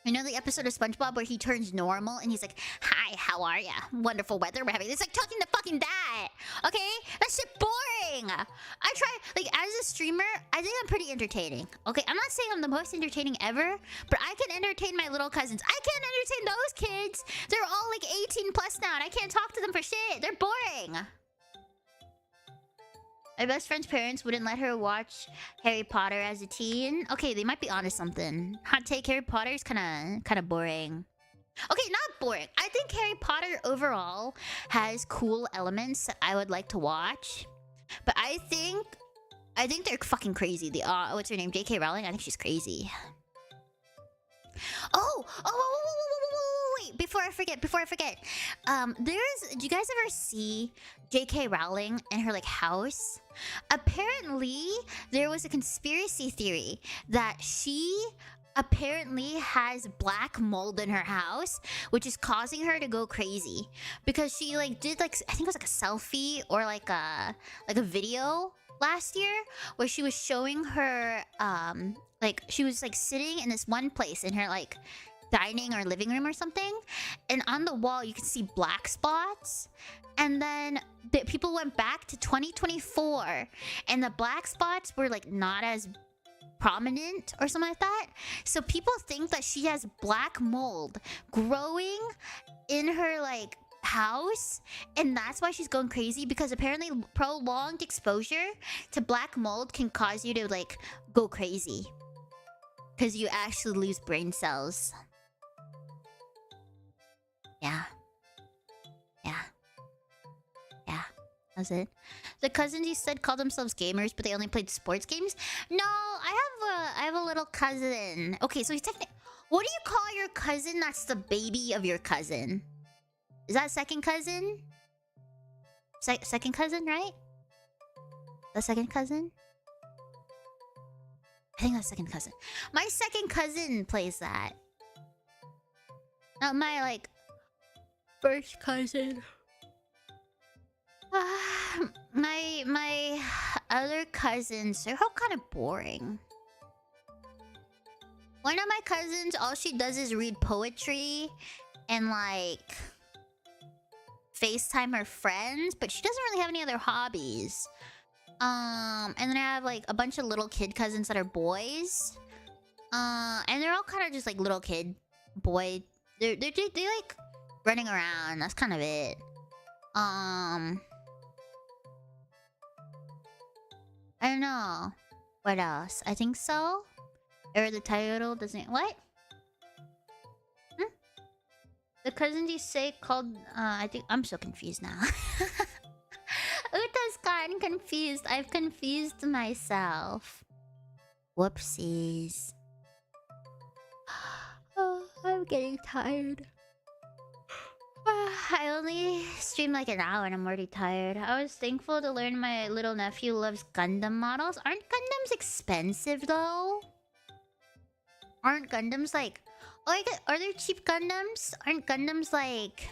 you know the episode of SpongeBob where he turns normal and he's like, hi, how are ya? Wonderful weather we're having. It's like talking to fucking dad. Okay? That shit boring. I try, like, as a streamer, I think I'm pretty entertaining. Okay? I'm not saying I'm the most entertaining ever, but I can entertain my little cousins. I can't entertain those kids. They're all like 18 plus now, and I can't talk to them for shit. They're boring. My best friend's parents wouldn't let her watch Harry Potter as a teen. Okay, they might be onto something. Hot take: Harry Potter is kind of boring. Okay, not boring. I think Harry Potter overall has cool elements that I would like to watch, but I think they're fucking crazy. The what's her name? J.K. Rowling. I think she's crazy. Wait, before I forget. Do you guys ever see J.K. Rowling and her like house? Apparently, there was a conspiracy theory that she apparently has black mold in her house, which is causing her to go crazy because she like did like I think it was like a selfie or like a video last year where she was showing her like she was like sitting in this one place in her like dining or living room or something, and on the wall you can see black spots, and then people went back to 2024 and the black spots were like not as prominent or something like that. So people think that she has black mold growing in her like house, and that's why she's going crazy, because apparently prolonged exposure to black mold can cause you to like go crazy because you actually lose brain cells. Yeah. That's it. The cousins you said called themselves gamers, but they only played sports games. No, I have a little cousin. Okay, so he's technically. What do you call your cousin that's the baby of your cousin? Is that second cousin? Second cousin, right? The second cousin? I think that's second cousin. My second cousin plays that. Not my like first cousin. My other cousins, they're all kind of boring. One of my cousins, all she does is read poetry and like FaceTime her friends, but she doesn't really have any other hobbies. And then I have like a bunch of little kid cousins that are boys. And they're all kind of just like little kid boy. They like running around. That's kind of it. I don't know. What else? I think so. Or the title doesn't. What? The cousins you say called. I think I'm so confused now. Uta's gotten confused. I've confused myself. Whoopsies. Oh, I'm getting tired. I only streamed like an hour and I'm already tired. I was thankful to learn my little nephew loves Gundam models. Aren't Gundams expensive though? Aren't Gundams like... Oh, are there cheap Gundams? Aren't Gundams like...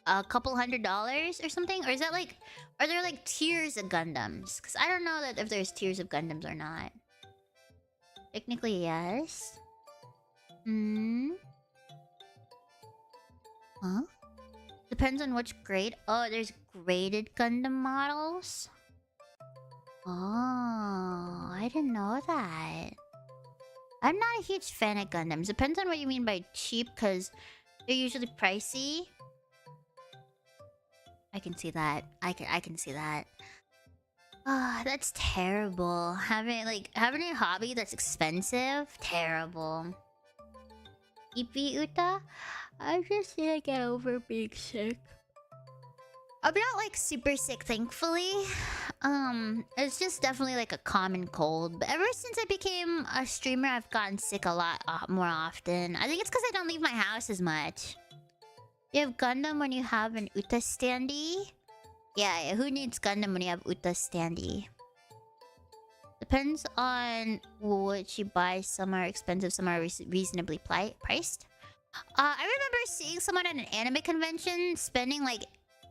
a couple $100s or something? Or is that like... Are there like tiers of Gundams? Because I don't know that if there's tiers of Gundams or not. Technically, yes. Huh? Depends on which grade. Oh, there's graded Gundam models? Oh, I didn't know that. I'm not a huge fan of Gundams. Depends on what you mean by cheap, because they're usually pricey. I can see that. I can see that. Ah, that's terrible. Having a hobby that's expensive? Terrible. Ippy Uta? I just need to get over being sick. I'm not like super sick, thankfully. It's just definitely like a common cold. But ever since I became a streamer, I've gotten sick a lot more often. I think it's because I don't leave my house as much. You have Gundam when you have an Uta standee? Yeah, who needs Gundam when you have Uta standee? Depends on what you buy. Some are expensive, some are reasonably priced. I remember seeing someone at an anime convention spending like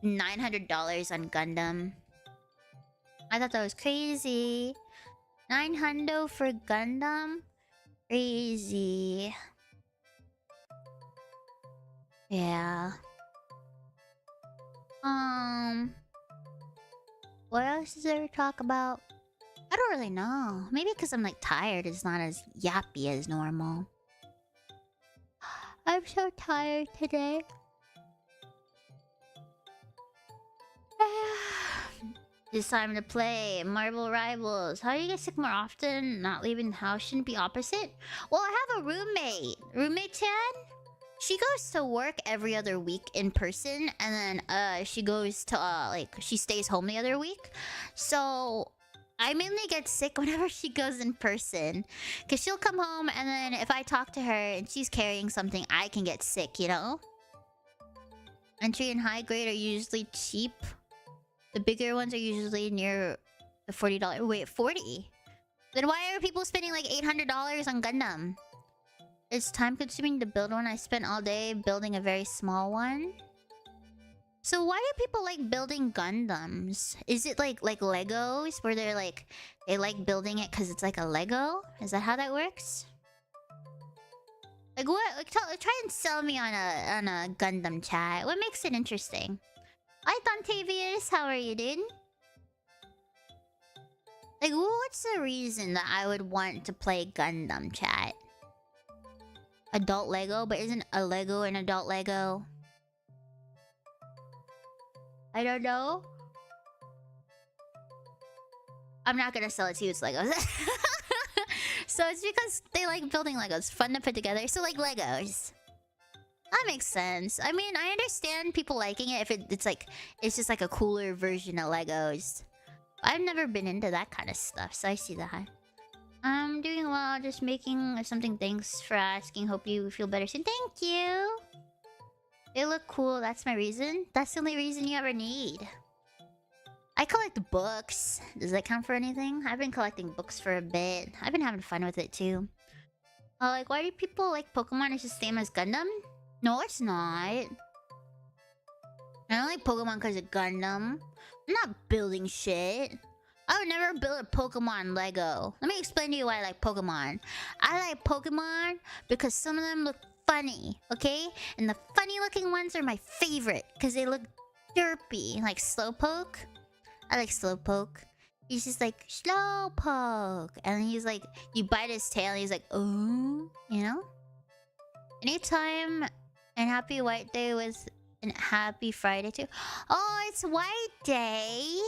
$900 on Gundam. I thought that was crazy. 900 for Gundam? Crazy. Yeah. What else is there to talk about? I don't really know. Maybe because I'm like tired, it's not as yappy as normal. I'm so tired today. It's time to play Marvel Rivals. How do you get sick more often? Not leaving the house shouldn't be opposite? Well, I have a roommate. Roommate Tan? She goes to work every other week in person, and then she goes to like she stays home the other week. So I mainly get sick whenever she goes in person, cause she'll come home and then if I talk to her and she's carrying something, I can get sick, you know. Entry and high grade are usually cheap. The bigger ones are usually near the $40. Wait, 40? Then why are people spending like $800 on Gundam? It's time consuming to build one. I spent all day building a very small one. So why do people like building Gundams? Is it like Legos where they're like they like building it because it's like a Lego? Is that how that works? Like what? Like try and sell me on a Gundam chat. What makes it interesting? Hi Thontavius, how are you, dude? Like what's the reason that I would want to play Gundam chat? Adult Lego, but isn't a Lego an adult Lego? I don't know. I'm not gonna sell it to you, it's Legos. So it's because they like building Legos. Fun to put together. So like Legos. That makes sense. I mean, I understand people liking it if it's like it's just like a cooler version of Legos. I've never been into that kind of stuff, so I see that. I'm doing well, just making something. Thanks for asking. Hope you feel better soon. Thank you. They look cool. That's my reason. That's the only reason you ever need. I collect books. Does that count for anything? I've been collecting books for a bit. I've been having fun with it too. Like, why do people like Pokemon? It's the same as Gundam? No, it's not. I don't like Pokemon because of Gundam. I'm not building shit. I would never build a Pokemon Lego. Let me explain to you why I like Pokemon. I like Pokemon because some of them look funny, okay? And the funny looking ones are my favorite because they look derpy. Like Slowpoke. I like Slowpoke. He's just like, Slowpoke. And he's like, you bite his tail and he's like, oh, you know? Anytime and Happy White Day was an Happy Friday too. Oh, it's White Day.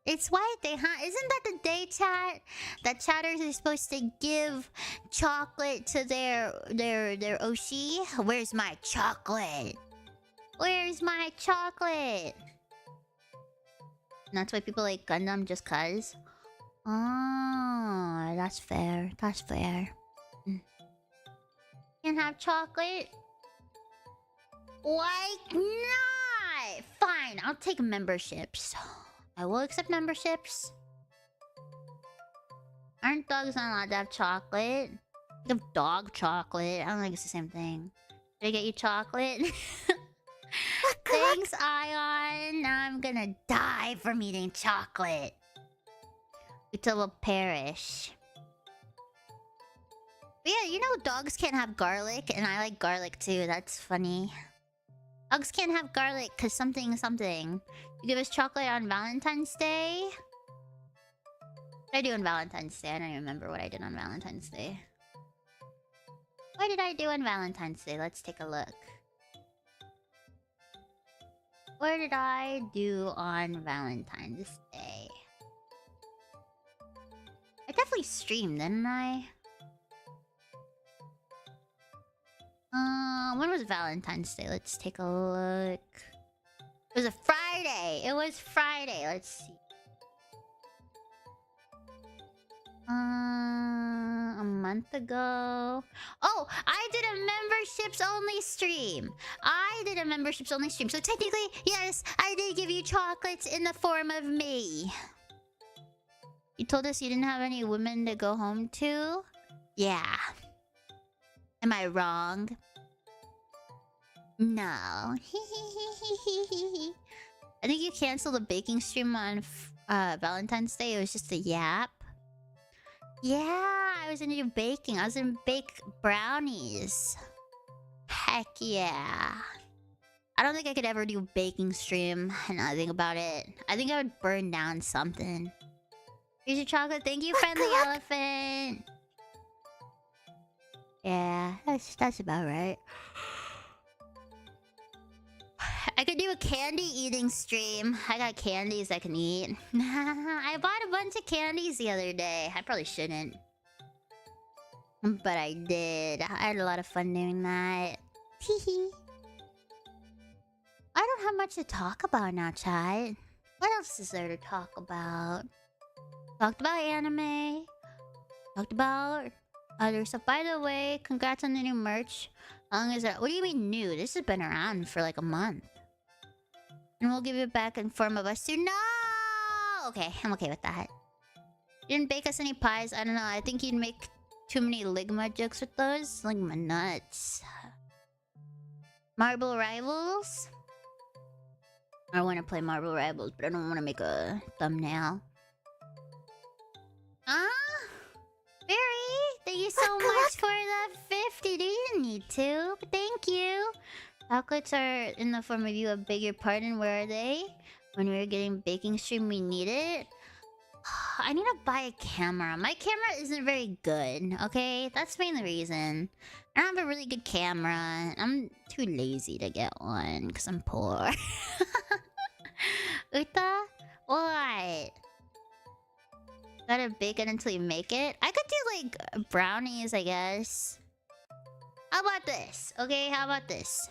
It's White Day, huh? Isn't that the day, chat? That chatters are supposed to give chocolate to their Oshi? Where's my chocolate? Where's my chocolate? And that's why people like Gundam just cuz. Oh, that's fair. That's fair. Can't have chocolate? Why not? Fine, I'll take memberships. I will accept memberships. Aren't dogs not allowed to have chocolate? You have dog chocolate. I don't think it's the same thing. Did I get you chocolate? Thanks, Ion. Now I'm gonna die from eating chocolate. Until we'll perish. But yeah, you know dogs can't have garlic, and I like garlic too. That's funny. Dogs can't have garlic because something. You give us chocolate on Valentine's Day? What did I do on Valentine's Day? I don't even remember what I did on Valentine's Day. What did I do on Valentine's Day? Let's take a look. What did I do on Valentine's Day? I definitely streamed, didn't I? When was Valentine's Day? Let's take a look. It was a Friday. It was Friday. Let's see. A month ago. Oh, I did a memberships only stream. So technically, yes, I did give you chocolates in the form of me. You told us you didn't have any women to go home to? Yeah. Am I wrong? No. I think you canceled the baking stream on Valentine's Day. It was just a yap. Yeah, I was into baking. I was in bake brownies. Heck yeah. I don't think I could ever do a baking stream. Now I think about it. I think I would burn down something. Here's your chocolate. Thank you, friendly elephant. Yeah, that's about right. I I could do a candy eating stream. I got candies I can eat. I bought a bunch of candies the other day. I probably shouldn't. But I did. I had a lot of fun doing that. Teehee. I don't have much to talk about now, chat. What else is there to talk about? Talked about anime. Talked about other stuff. By the way, congrats on the new merch. How long is that? What do you mean new? This has been around for like a month. And we'll give it back in form of us too. No! Okay, I'm okay with that. You didn't bake us any pies? I don't know. I think you'd make too many Ligma jokes with those. Ligma nuts. Marble Rivals? I want to play Marble Rivals, but I don't want to make a thumbnail. Barry, thank you so much for the 50. You didn't need to, but thank you. Chocolates are in the form of you. I beg your pardon. Where are they? When we were getting baking stream, we need it. I need to buy a camera. My camera isn't very good, okay? That's mainly the reason. I don't have a really good camera. I'm too lazy to get one because I'm poor. Uta? What? Gotta bake it until you make it? I could do like brownies, I guess. How about this? Okay, how about this?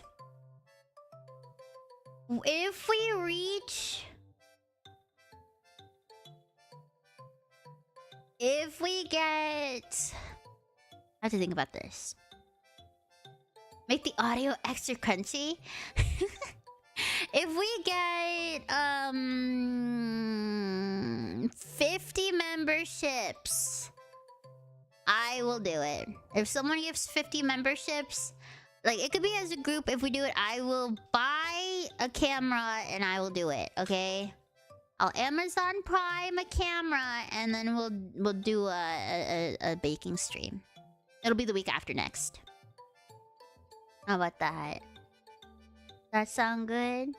If we reach... If we get... I have to think about this. Make the audio extra crunchy? If we get 50 memberships, I will do it. If someone gives 50 memberships, like it could be as a group. If we do it, I will buy a camera and I will do it. Okay, I'll Amazon Prime a camera and then we'll do a baking stream. It'll be the week after next. How about that? That sound good?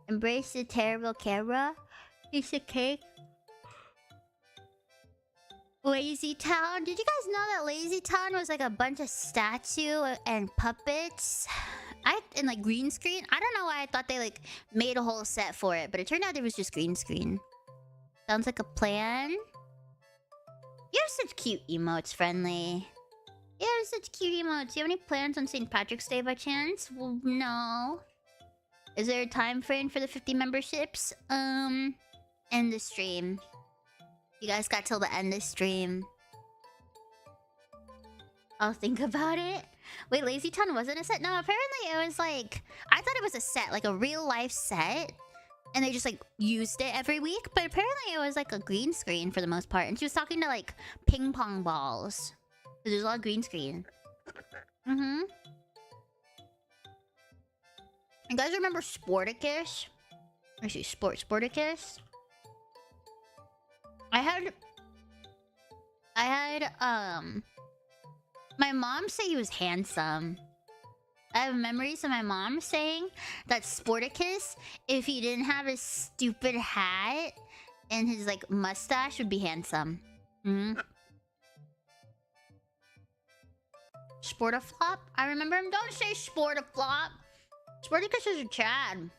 Embrace the terrible camera. Piece of cake. Lazy Town. Did you guys know that Lazy Town was like a bunch of statue and puppets? And like green screen? I don't know why I thought they like made a whole set for it, but it turned out it was just green screen. Sounds like a plan. You have such cute emotes, Friendly. You have such cute emotes. Do you have any plans on St. Patrick's Day by chance? Well, no. Is there a time frame for the 50 memberships? End the stream. You guys got till the end of stream. I'll think about it. Wait, Lazy Town wasn't a set? No, apparently it was like... I thought it was a set, like a real life set. And they just like used it every week. But apparently it was like a green screen for the most part. And she was talking to like ping pong balls. So there's a lot of green screen. Mm-hmm. You guys remember Sporticus? Actually, Sporticus? I had my mom say he was handsome. I have memories of my mom saying that Sporticus, if he didn't have his stupid hat and his like mustache, would be handsome. Sportiflop? I remember him. Don't say Sportiflop. Sporticus is a Chad.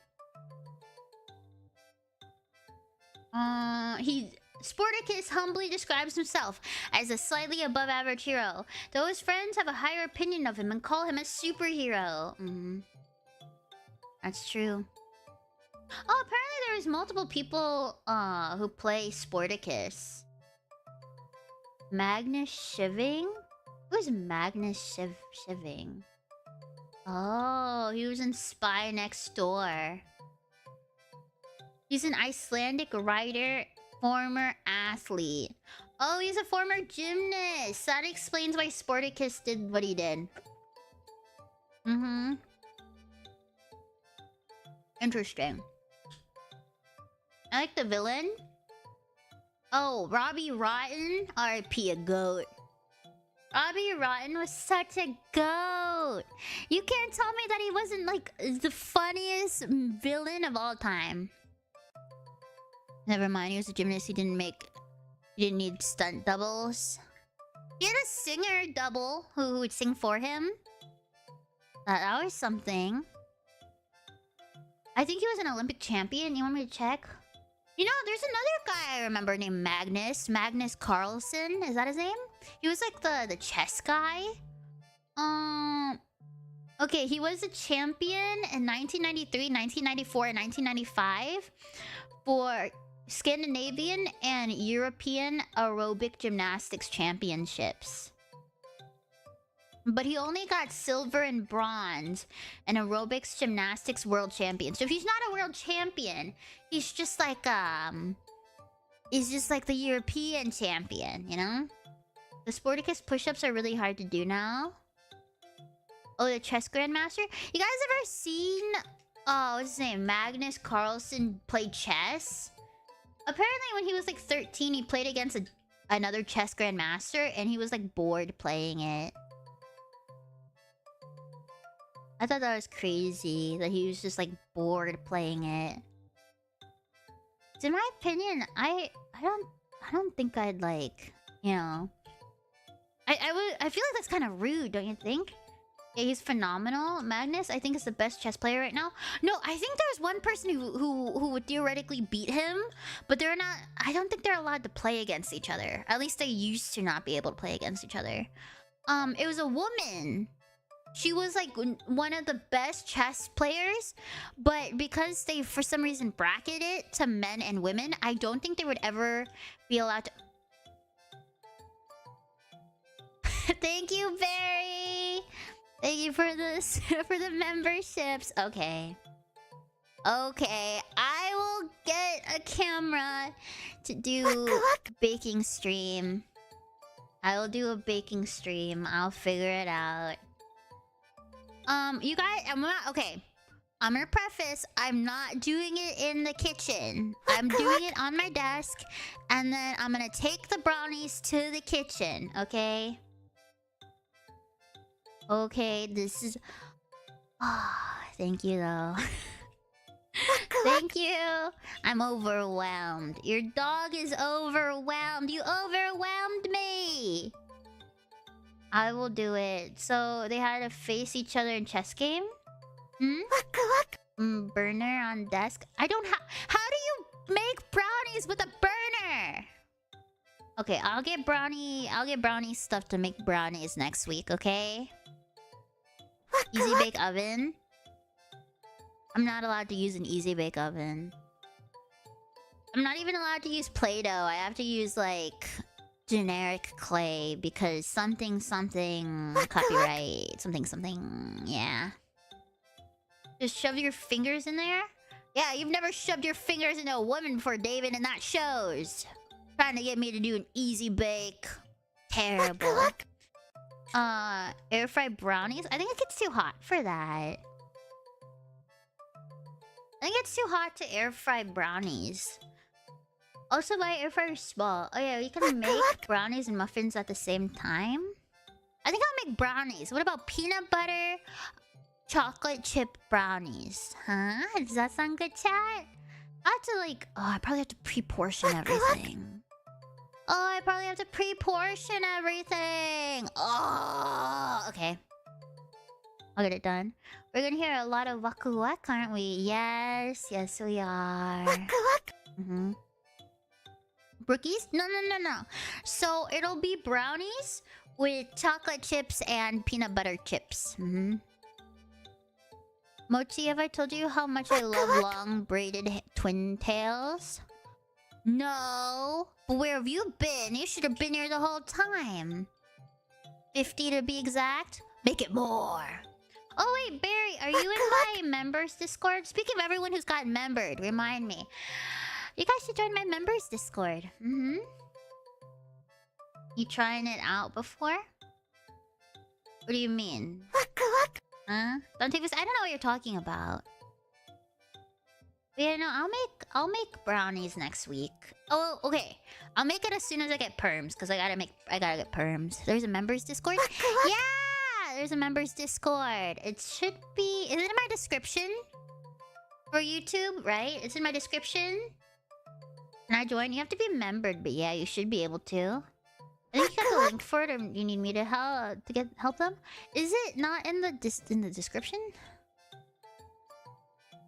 Sporticus humbly describes himself as a slightly above average hero, though his friends have a higher opinion of him and call him a superhero. That's true. Oh, apparently there was multiple people who play Sporticus. Magnus Shiving? Who's Magnus Shiving? Oh, he was in Spy Next Door. He's an Icelandic writer, former athlete. Oh, he's a former gymnast. That explains why Sporticus did what he did. Interesting. I like the villain. Oh, Robbie Rotten. R.I.P. a goat. Robbie Rotten was such a goat. You can't tell me that he wasn't like the funniest villain of all time. Never mind, he was a gymnast. He didn't need stunt doubles. He had a singer double who would sing for him. That was something. I think he was an Olympic champion. You want me to check? You know, there's another guy I remember named Magnus Carlsen. Is that his name? He was like the chess guy. Okay, he was a champion in 1993, 1994, and 1995 for Scandinavian and European aerobic gymnastics championships. But he only got silver and bronze in aerobics gymnastics world champion. So he's not a world champion. He's just like the European champion, you know? The Sporticus push-ups are really hard to do now. Oh, the chess grandmaster? You guys ever seen what's his name? Magnus Carlsen play chess? Apparently when he was like 13, he played against another chess grandmaster and he was like bored playing it. I thought that was crazy that he was just like bored playing it. So in my opinion, I don't think I'd like, you know. I feel like that's kind of rude, don't you think? Yeah, he's phenomenal. Magnus, I think, is the best chess player right now. No, I think there's one person who would theoretically beat him, but they're not. I don't think they're allowed to play against each other. At least they used to not be able to play against each other. It was a woman. She was like one of the best chess players, but because they for some reason bracket it to men and women, I don't think they would ever be allowed to. Thank you, Barry. Thank you for this for the memberships. Okay. Okay, I will get a camera to do baking stream. I will do a baking stream. I'll figure it out. You guys, okay. I'm gonna preface, I'm not doing it in the kitchen. I'm doing it on my desk, and then I'm gonna take the brownies to the kitchen, okay? Okay, this is... thank you, though. Thank you. I'm overwhelmed. Your dog is overwhelmed. You overwhelmed me. I will do it. So, they had to face each other in chess game? Burner on desk? I don't have... How do you make brownies with a burner? Okay, I'll get brownie stuff to make brownies next week, okay? Easy bake oven. I'm not allowed to use an easy bake oven. I'm not even allowed to use Play-Doh. I have to use like generic clay because something copyright something. Yeah. Just shove your fingers in there? Yeah, you've never shoved your fingers into a woman before, David, and that shows. Trying to get me to do an easy bake. Terrible. Air fry brownies? I think it gets too hot for that. I think it's too hot to air fry brownies. Also, my air fryer is small. Oh yeah, you can make brownies and muffins at the same time. I think I'll make brownies. What about peanut butter chocolate chip brownies? Huh? Does that sound good, chat? I have to like... Oh, I probably have to pre-portion everything. Oh, I probably have to pre-portion everything. Oh, okay. I'll get it done. We're gonna hear a lot of waku wak, aren't we? Yes, yes we are. Brookies? No. So it'll be brownies with chocolate chips and peanut butter chips. Mochi, have I told you how much I love long braided twin tails? No. But where have you been? You should have been here the whole time. 50 to be exact. Make it more. Oh wait, Barry, are you in my members Discord? Speaking of everyone who's gotten membered, remind me. You guys should join my members Discord. You trying it out before? What do you mean? Huh? Don't take this. I don't know what you're talking about. But yeah, no, I'll make brownies next week. Oh, okay. I'll make it as soon as I get perms, because I gotta get perms. There's a members Discord? Yeah! There's a members Discord. It should be... Is it in my description? For YouTube, right? It's in my description. Can I join? You have to be membered, but yeah, you should be able to. I think you got the link for it, or you need me to help them? Is it not in the description?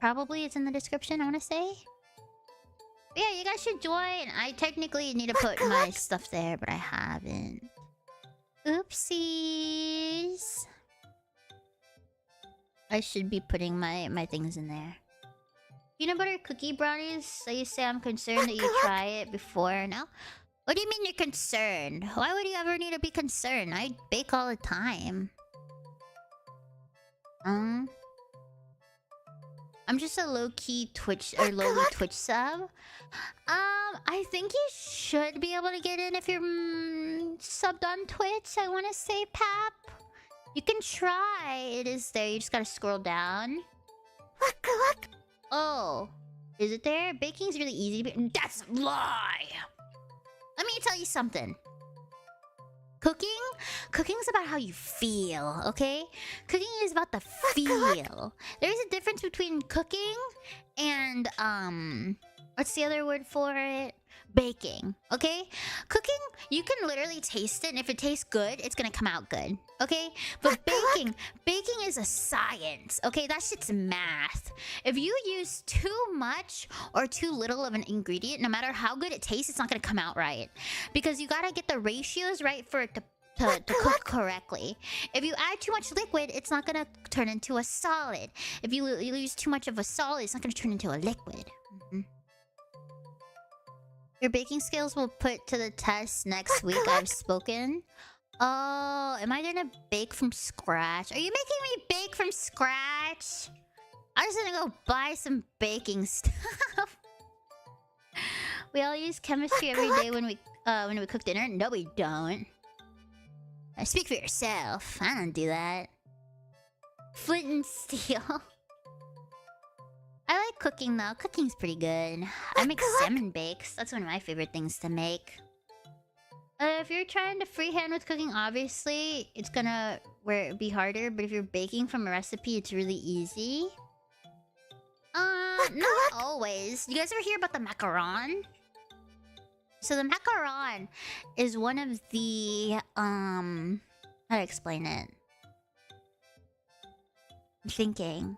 Probably it's in the description, I want to say. But yeah, you guys should join. I technically need to put my stuff there, but I haven't. Oopsies. I should be putting my things in there. Peanut butter cookie brownies. So you say I'm concerned that you try it before now? What do you mean you're concerned? Why would you ever need to be concerned? I bake all the time. I'm just a low-key Twitch or lowly Twitch sub. I think you should be able to get in if you're subbed on Twitch. I want to say, Pap. You can try. It is there. You just gotta scroll down. Oh, is it there? Baking's really easy. That's a lie. Let me tell you something. Cooking's about how you feel, okay? Cooking is about the feel. There's a difference between cooking and what's the other word for it? Baking, okay? Cooking, you can literally taste it, and if it tastes good, it's gonna come out good, okay? But baking is a science, okay? That shit's math. If you use too much or too little of an ingredient, no matter how good it tastes, it's not gonna come out right. Because you gotta get the ratios right for it to cook correctly. If you add too much liquid, it's not gonna turn into a solid. If you use too much of a solid, it's not gonna turn into a liquid. Your baking skills will put to the test next week. I've spoken. Oh, am I gonna bake from scratch? Are you making me bake from scratch? I'm just gonna go buy some baking stuff. We all use chemistry every day when we cook dinner. No, we don't. Speak for yourself. I don't do that. Flint and steel. I like cooking though. Cooking's pretty good. I make salmon bakes. That's one of my favorite things to make. If you're trying to freehand with cooking, obviously it's gonna be harder. But if you're baking from a recipe, it's really easy. Not always. You guys ever hear about the macaron? So the macaron is one of the how to explain it? I'm thinking.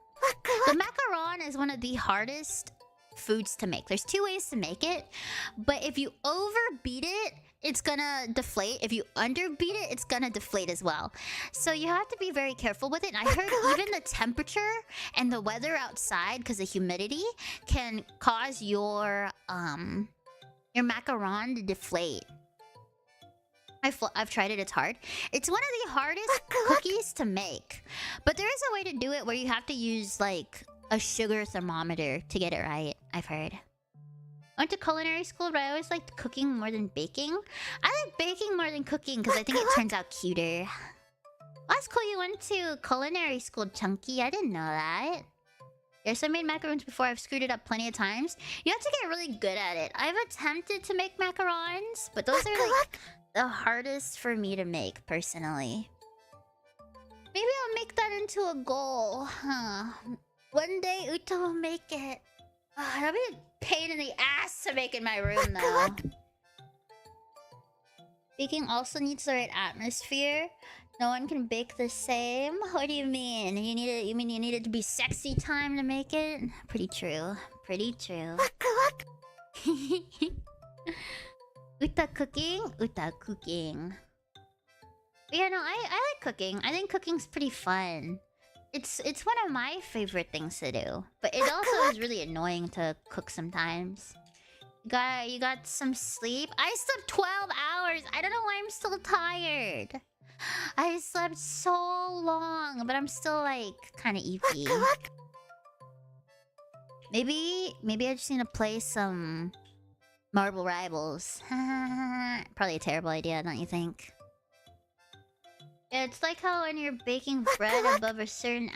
The macaron is one of the hardest foods to make. There's two ways to make it, but if you overbeat it, it's gonna deflate. If you underbeat it, it's gonna deflate as well. So you have to be very careful with it. And I heard even the temperature and the weather outside, because of humidity, can cause your macaron to deflate. I've tried it, it's hard. It's one of the hardest cookies to make. But there is a way to do it where you have to use, like, a sugar thermometer to get it right, I've heard. I went to culinary school, but I always liked cooking more than baking. I like baking more than cooking because I think it turns out cuter. That's cool you went to culinary school, Chunky. I didn't know that. Yes, I made macarons before. I've screwed it up plenty of times. You have to get really good at it. I've attempted to make macarons, but those are, like, the hardest for me to make, personally. Maybe I'll make that into a goal. Huh. One day, Uta will make it. That'll be a pain in the ass to make in my room, though. Baking also needs the right atmosphere. No one can bake the same. What do you mean? You mean you need it to be sexy time to make it? Pretty true. Pretty true. Uta cooking? Uta cooking. But yeah, no, I like cooking. I think cooking's pretty fun. It's one of my favorite things to do. But it also is really annoying to cook sometimes. You got some sleep? I slept 12 hours! I don't know why I'm still tired. I slept so long, but I'm still, like, kind of eepy. Maybe I just need to play some Marble Rivals. Probably a terrible idea, don't you think? Yeah, it's like how when you're baking bread above a certain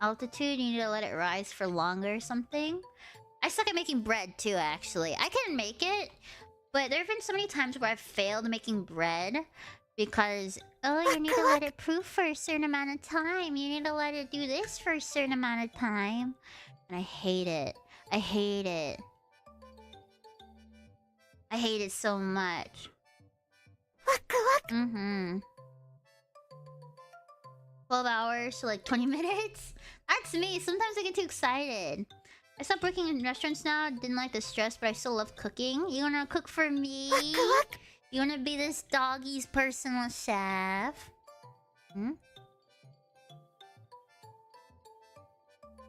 altitude, you need to let it rise for longer or something. I suck at making bread too, actually. I can make it, but there have been so many times where I've failed making bread because, oh, you need to let it proof for a certain amount of time. You need to let it do this for a certain amount of time. And I hate it. I hate it. I hate it so much. 12 hours to like 20 minutes. That's me. Sometimes I get too excited. I stopped working in restaurants now. Didn't like the stress, but I still love cooking. You wanna cook for me? You wanna be this doggy's personal chef? Hmm?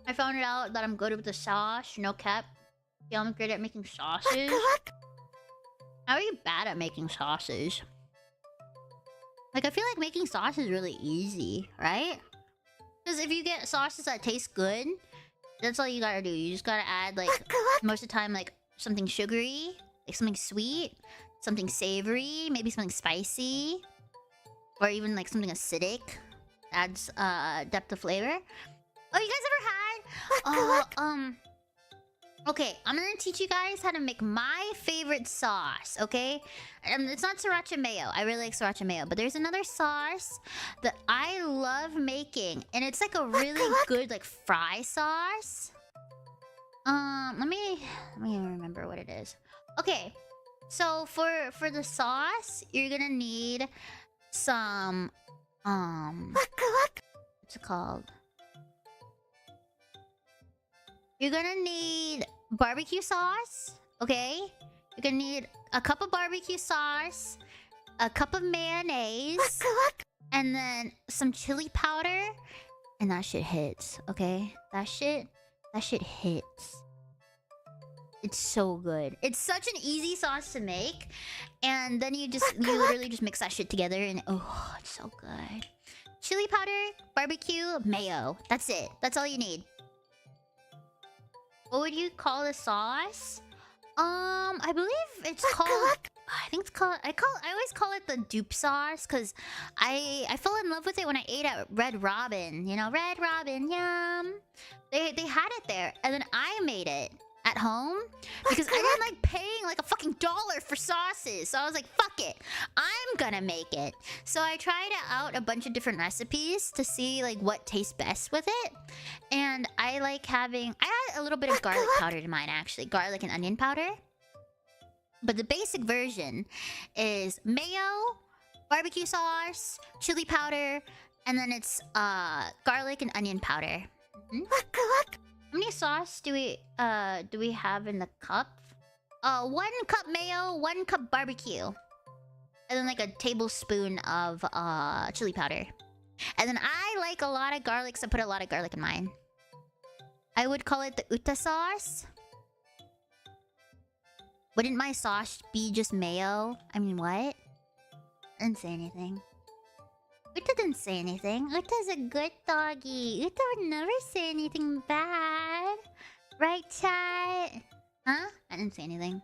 I found it out that I'm good with the sauce. No cap. Yeah, I'm great at making sauces. How are you bad at making sauces? Like, I feel like making sauce is really easy, right? Because if you get sauces that taste good, that's all you gotta do. You just gotta add, like, most of the time, like, something sugary, like something sweet, something savory, maybe something spicy, or even, like, something acidic. Adds, depth of flavor. Oh, you guys ever had... Okay, I'm gonna teach you guys how to make my favorite sauce, okay? It's not sriracha mayo. I really like sriracha mayo. But there's another sauce that I love making. And it's like a really good, like, fry sauce. Let me remember what it is. Okay, so for the sauce, you're gonna need some... What's it called? You're gonna need barbecue sauce, okay? You're gonna need a cup of barbecue sauce, a cup of mayonnaise, and then some chili powder. And that shit hits, okay? That shit hits. It's so good. It's such an easy sauce to make. And then you literally just mix that shit together and oh, it's so good. Chili powder, barbecue, mayo. That's it. That's all you need. What would you call the sauce? I believe it's called... I think it's called... I always call it the dupe sauce, because I fell in love with it when I ate at Red Robin. You know, Red Robin, yum. They had it there, and then I made it at home because I didn't like paying like a fucking $1 for sauces. So I was like, fuck it, I'm gonna make it. So I tried out a bunch of different recipes to see like what tastes best with it. And I like having... I had a little bit of garlic powder in mine, actually. Garlic and onion powder. But the basic version is mayo, barbecue sauce, chili powder, and then it's garlic and onion powder. How many sauce do we have in the cup? 1 cup mayo, 1 cup barbecue. And then like a tablespoon of chili powder. And then I like a lot of garlic, so I put a lot of garlic in mine. I would call it the Uta sauce. Wouldn't my sauce be just mayo? I mean, what? I didn't say anything. Uta didn't say anything. Uta's a good doggy. Uta would never say anything bad. Right, chat? Huh? I didn't say anything.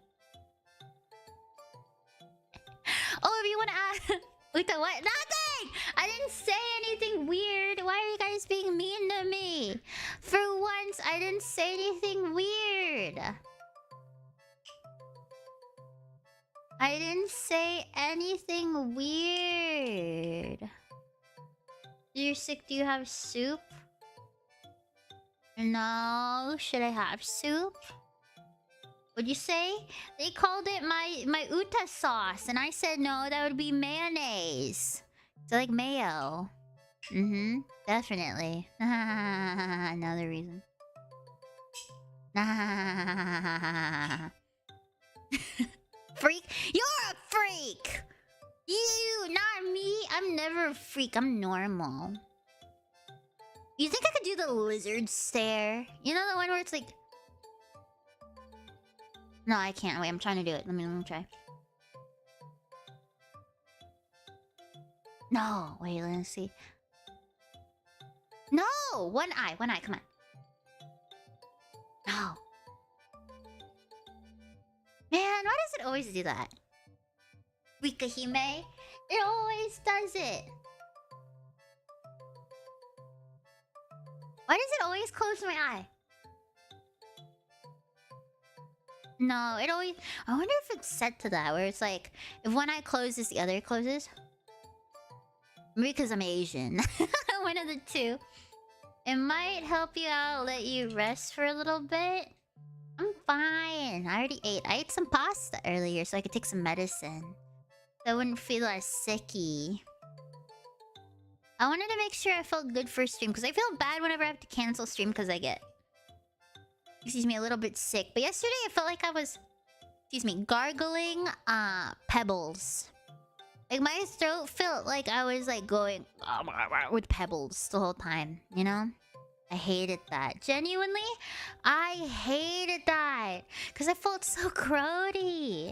Oh, if you want to ask... Uta, what? Nothing! I didn't say anything weird. Why are you guys being mean to me? For once, I didn't say anything weird. I didn't say anything weird. You're sick, do you have soup? No, should I have soup? What'd you say? They called it my Uta sauce, and I said no, that would be mayonnaise. So like mayo. Mm-hmm, definitely. Another reason. Freak? You're a freak! You, not me. I'm never a freak. I'm normal. You think I could do the lizard stare? You know the one where it's like... No, I can't. Wait, I'm trying to do it. Let me try. No, wait, let's see. No! One eye, come on. No. Man, why does it always do that? Utahime? It always does it. Why does it always close my eye? No, it always... I wonder if it's set to that, where it's like... If one eye closes, the other closes. Maybe because I'm Asian. One of the two. It might help you out, let you rest for a little bit. I'm fine. I already ate. I ate some pasta earlier so I could take some medicine. So I wouldn't feel as sicky. I wanted to make sure I felt good for stream because I feel bad whenever I have to cancel stream because I get, excuse me, a little bit sick. But yesterday I felt like I was, excuse me, gargling pebbles. Like my throat felt like I was like going with pebbles the whole time, you know? I hated that. Genuinely, I hated that because I felt so grody.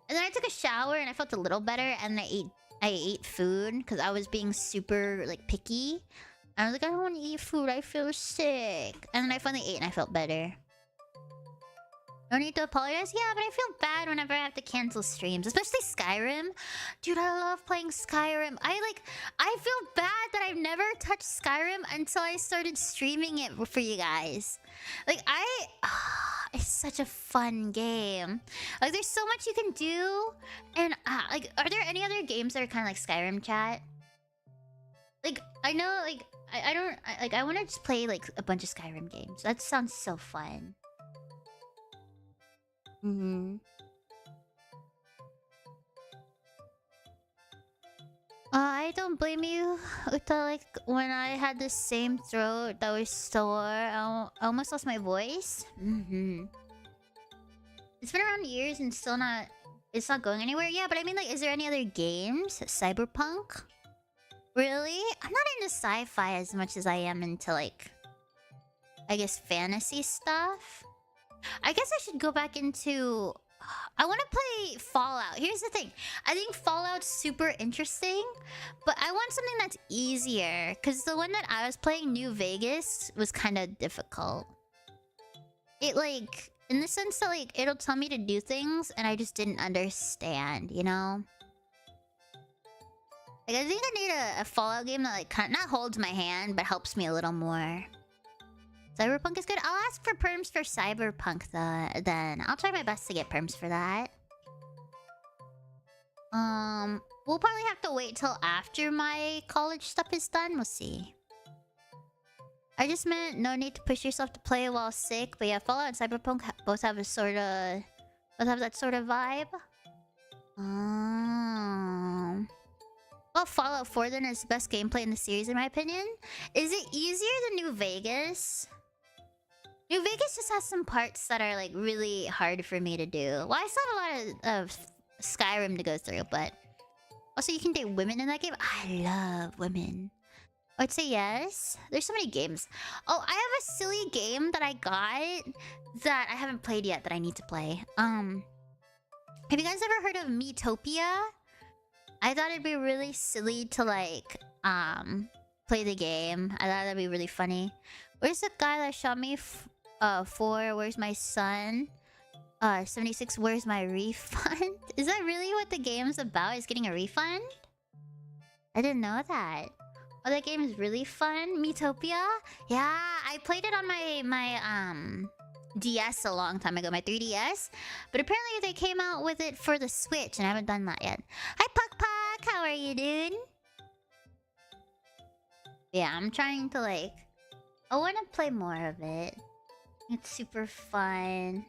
And then I took a shower and I felt a little better, and I ate food because I was being super like picky. I was like, I don't want to eat food, I feel sick. And then I finally ate and I felt better. No need to apologize. Yeah, but I feel bad whenever I have to cancel streams, especially Skyrim. Dude, I love playing Skyrim. I feel bad that I've never touched Skyrim until I started streaming it for you guys. Like, it's such a fun game. Like, there's so much you can do. And, like, are there any other games that are kind of like Skyrim, chat? Like, I know, like, I want to just play, like, a bunch of Skyrim games. That sounds so fun. I don't blame you, Uta. Like, when I had the same throat that was sore, I almost lost my voice. It's been around years and still not... It's not going anywhere. Yeah, but I mean, like, is there any other games? Cyberpunk? Really? I'm not into sci-fi as much as I am into, like, I guess fantasy stuff. I guess I should go back into... I want to play Fallout. Here's the thing. I think Fallout's super interesting, but I want something that's easier. Because the one that I was playing, New Vegas, was kind of difficult. It, like... In the sense that, like, it'll tell me to do things, and I just didn't understand, you know? Like, I think I need a Fallout game that, like, kind of not holds my hand, but helps me a little more. Cyberpunk is good. I'll ask for perms for Cyberpunk then. I'll try my best to get perms for that. We'll probably have to wait till after my college stuff is done. We'll see. I just meant no need to push yourself to play while sick. But yeah, Fallout and Cyberpunk both have a sort of... Both have that sort of vibe. Well, Fallout 4 then is the best gameplay in the series in my opinion. Is it easier than New Vegas? New Vegas just has some parts that are, like, really hard for me to do. Well, I still have a lot of Skyrim to go through, but... Also, you can date women in that game? I love women. I'd say yes. There's so many games. Oh, I have a silly game that I got that I haven't played yet that I need to play. Have you guys ever heard of Metopia? I thought it'd be really silly to, like, play the game. I thought that'd be really funny. Where's the guy that shot me? 4, where's my son? 76, where's my refund? Is that really what the game's about? Is getting a refund? I didn't know that. Oh, that game is really fun. Metopia? Yeah, I played it on my DS a long time ago, my 3DS. But apparently they came out with it for the Switch, and I haven't done that yet. Hi, Puck Puck! How are you, dude? Yeah, I'm trying to, like... I want to play more of it. It's super fun.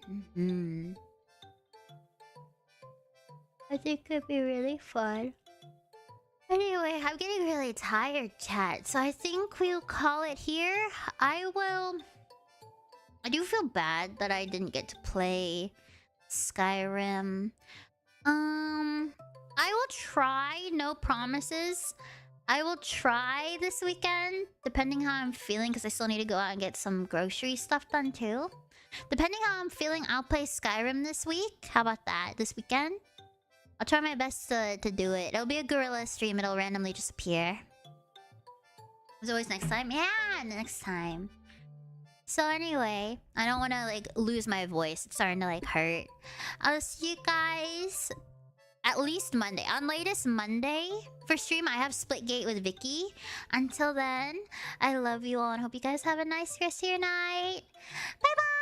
I think it'd be really fun. Anyway, I'm getting really tired, chat. So I think we'll call it here. I do feel bad that I didn't get to play Skyrim. I will try, no promises. I will try this weekend, depending how I'm feeling, because I still need to go out and get some grocery stuff done too. Depending how I'm feeling, I'll play Skyrim this week. How about that? This weekend? I'll try my best to do it. It'll be a guerrilla stream. It'll randomly just appear. As always, next time. Yeah, next time. So anyway, I don't want to, like, lose my voice. It's starting to, like, hurt. I'll see you guys at least Monday. On latest Monday for stream, I have Splitgate with Vicky. Until then, I love you all and hope you guys have a nice rest of your night. Bye-bye!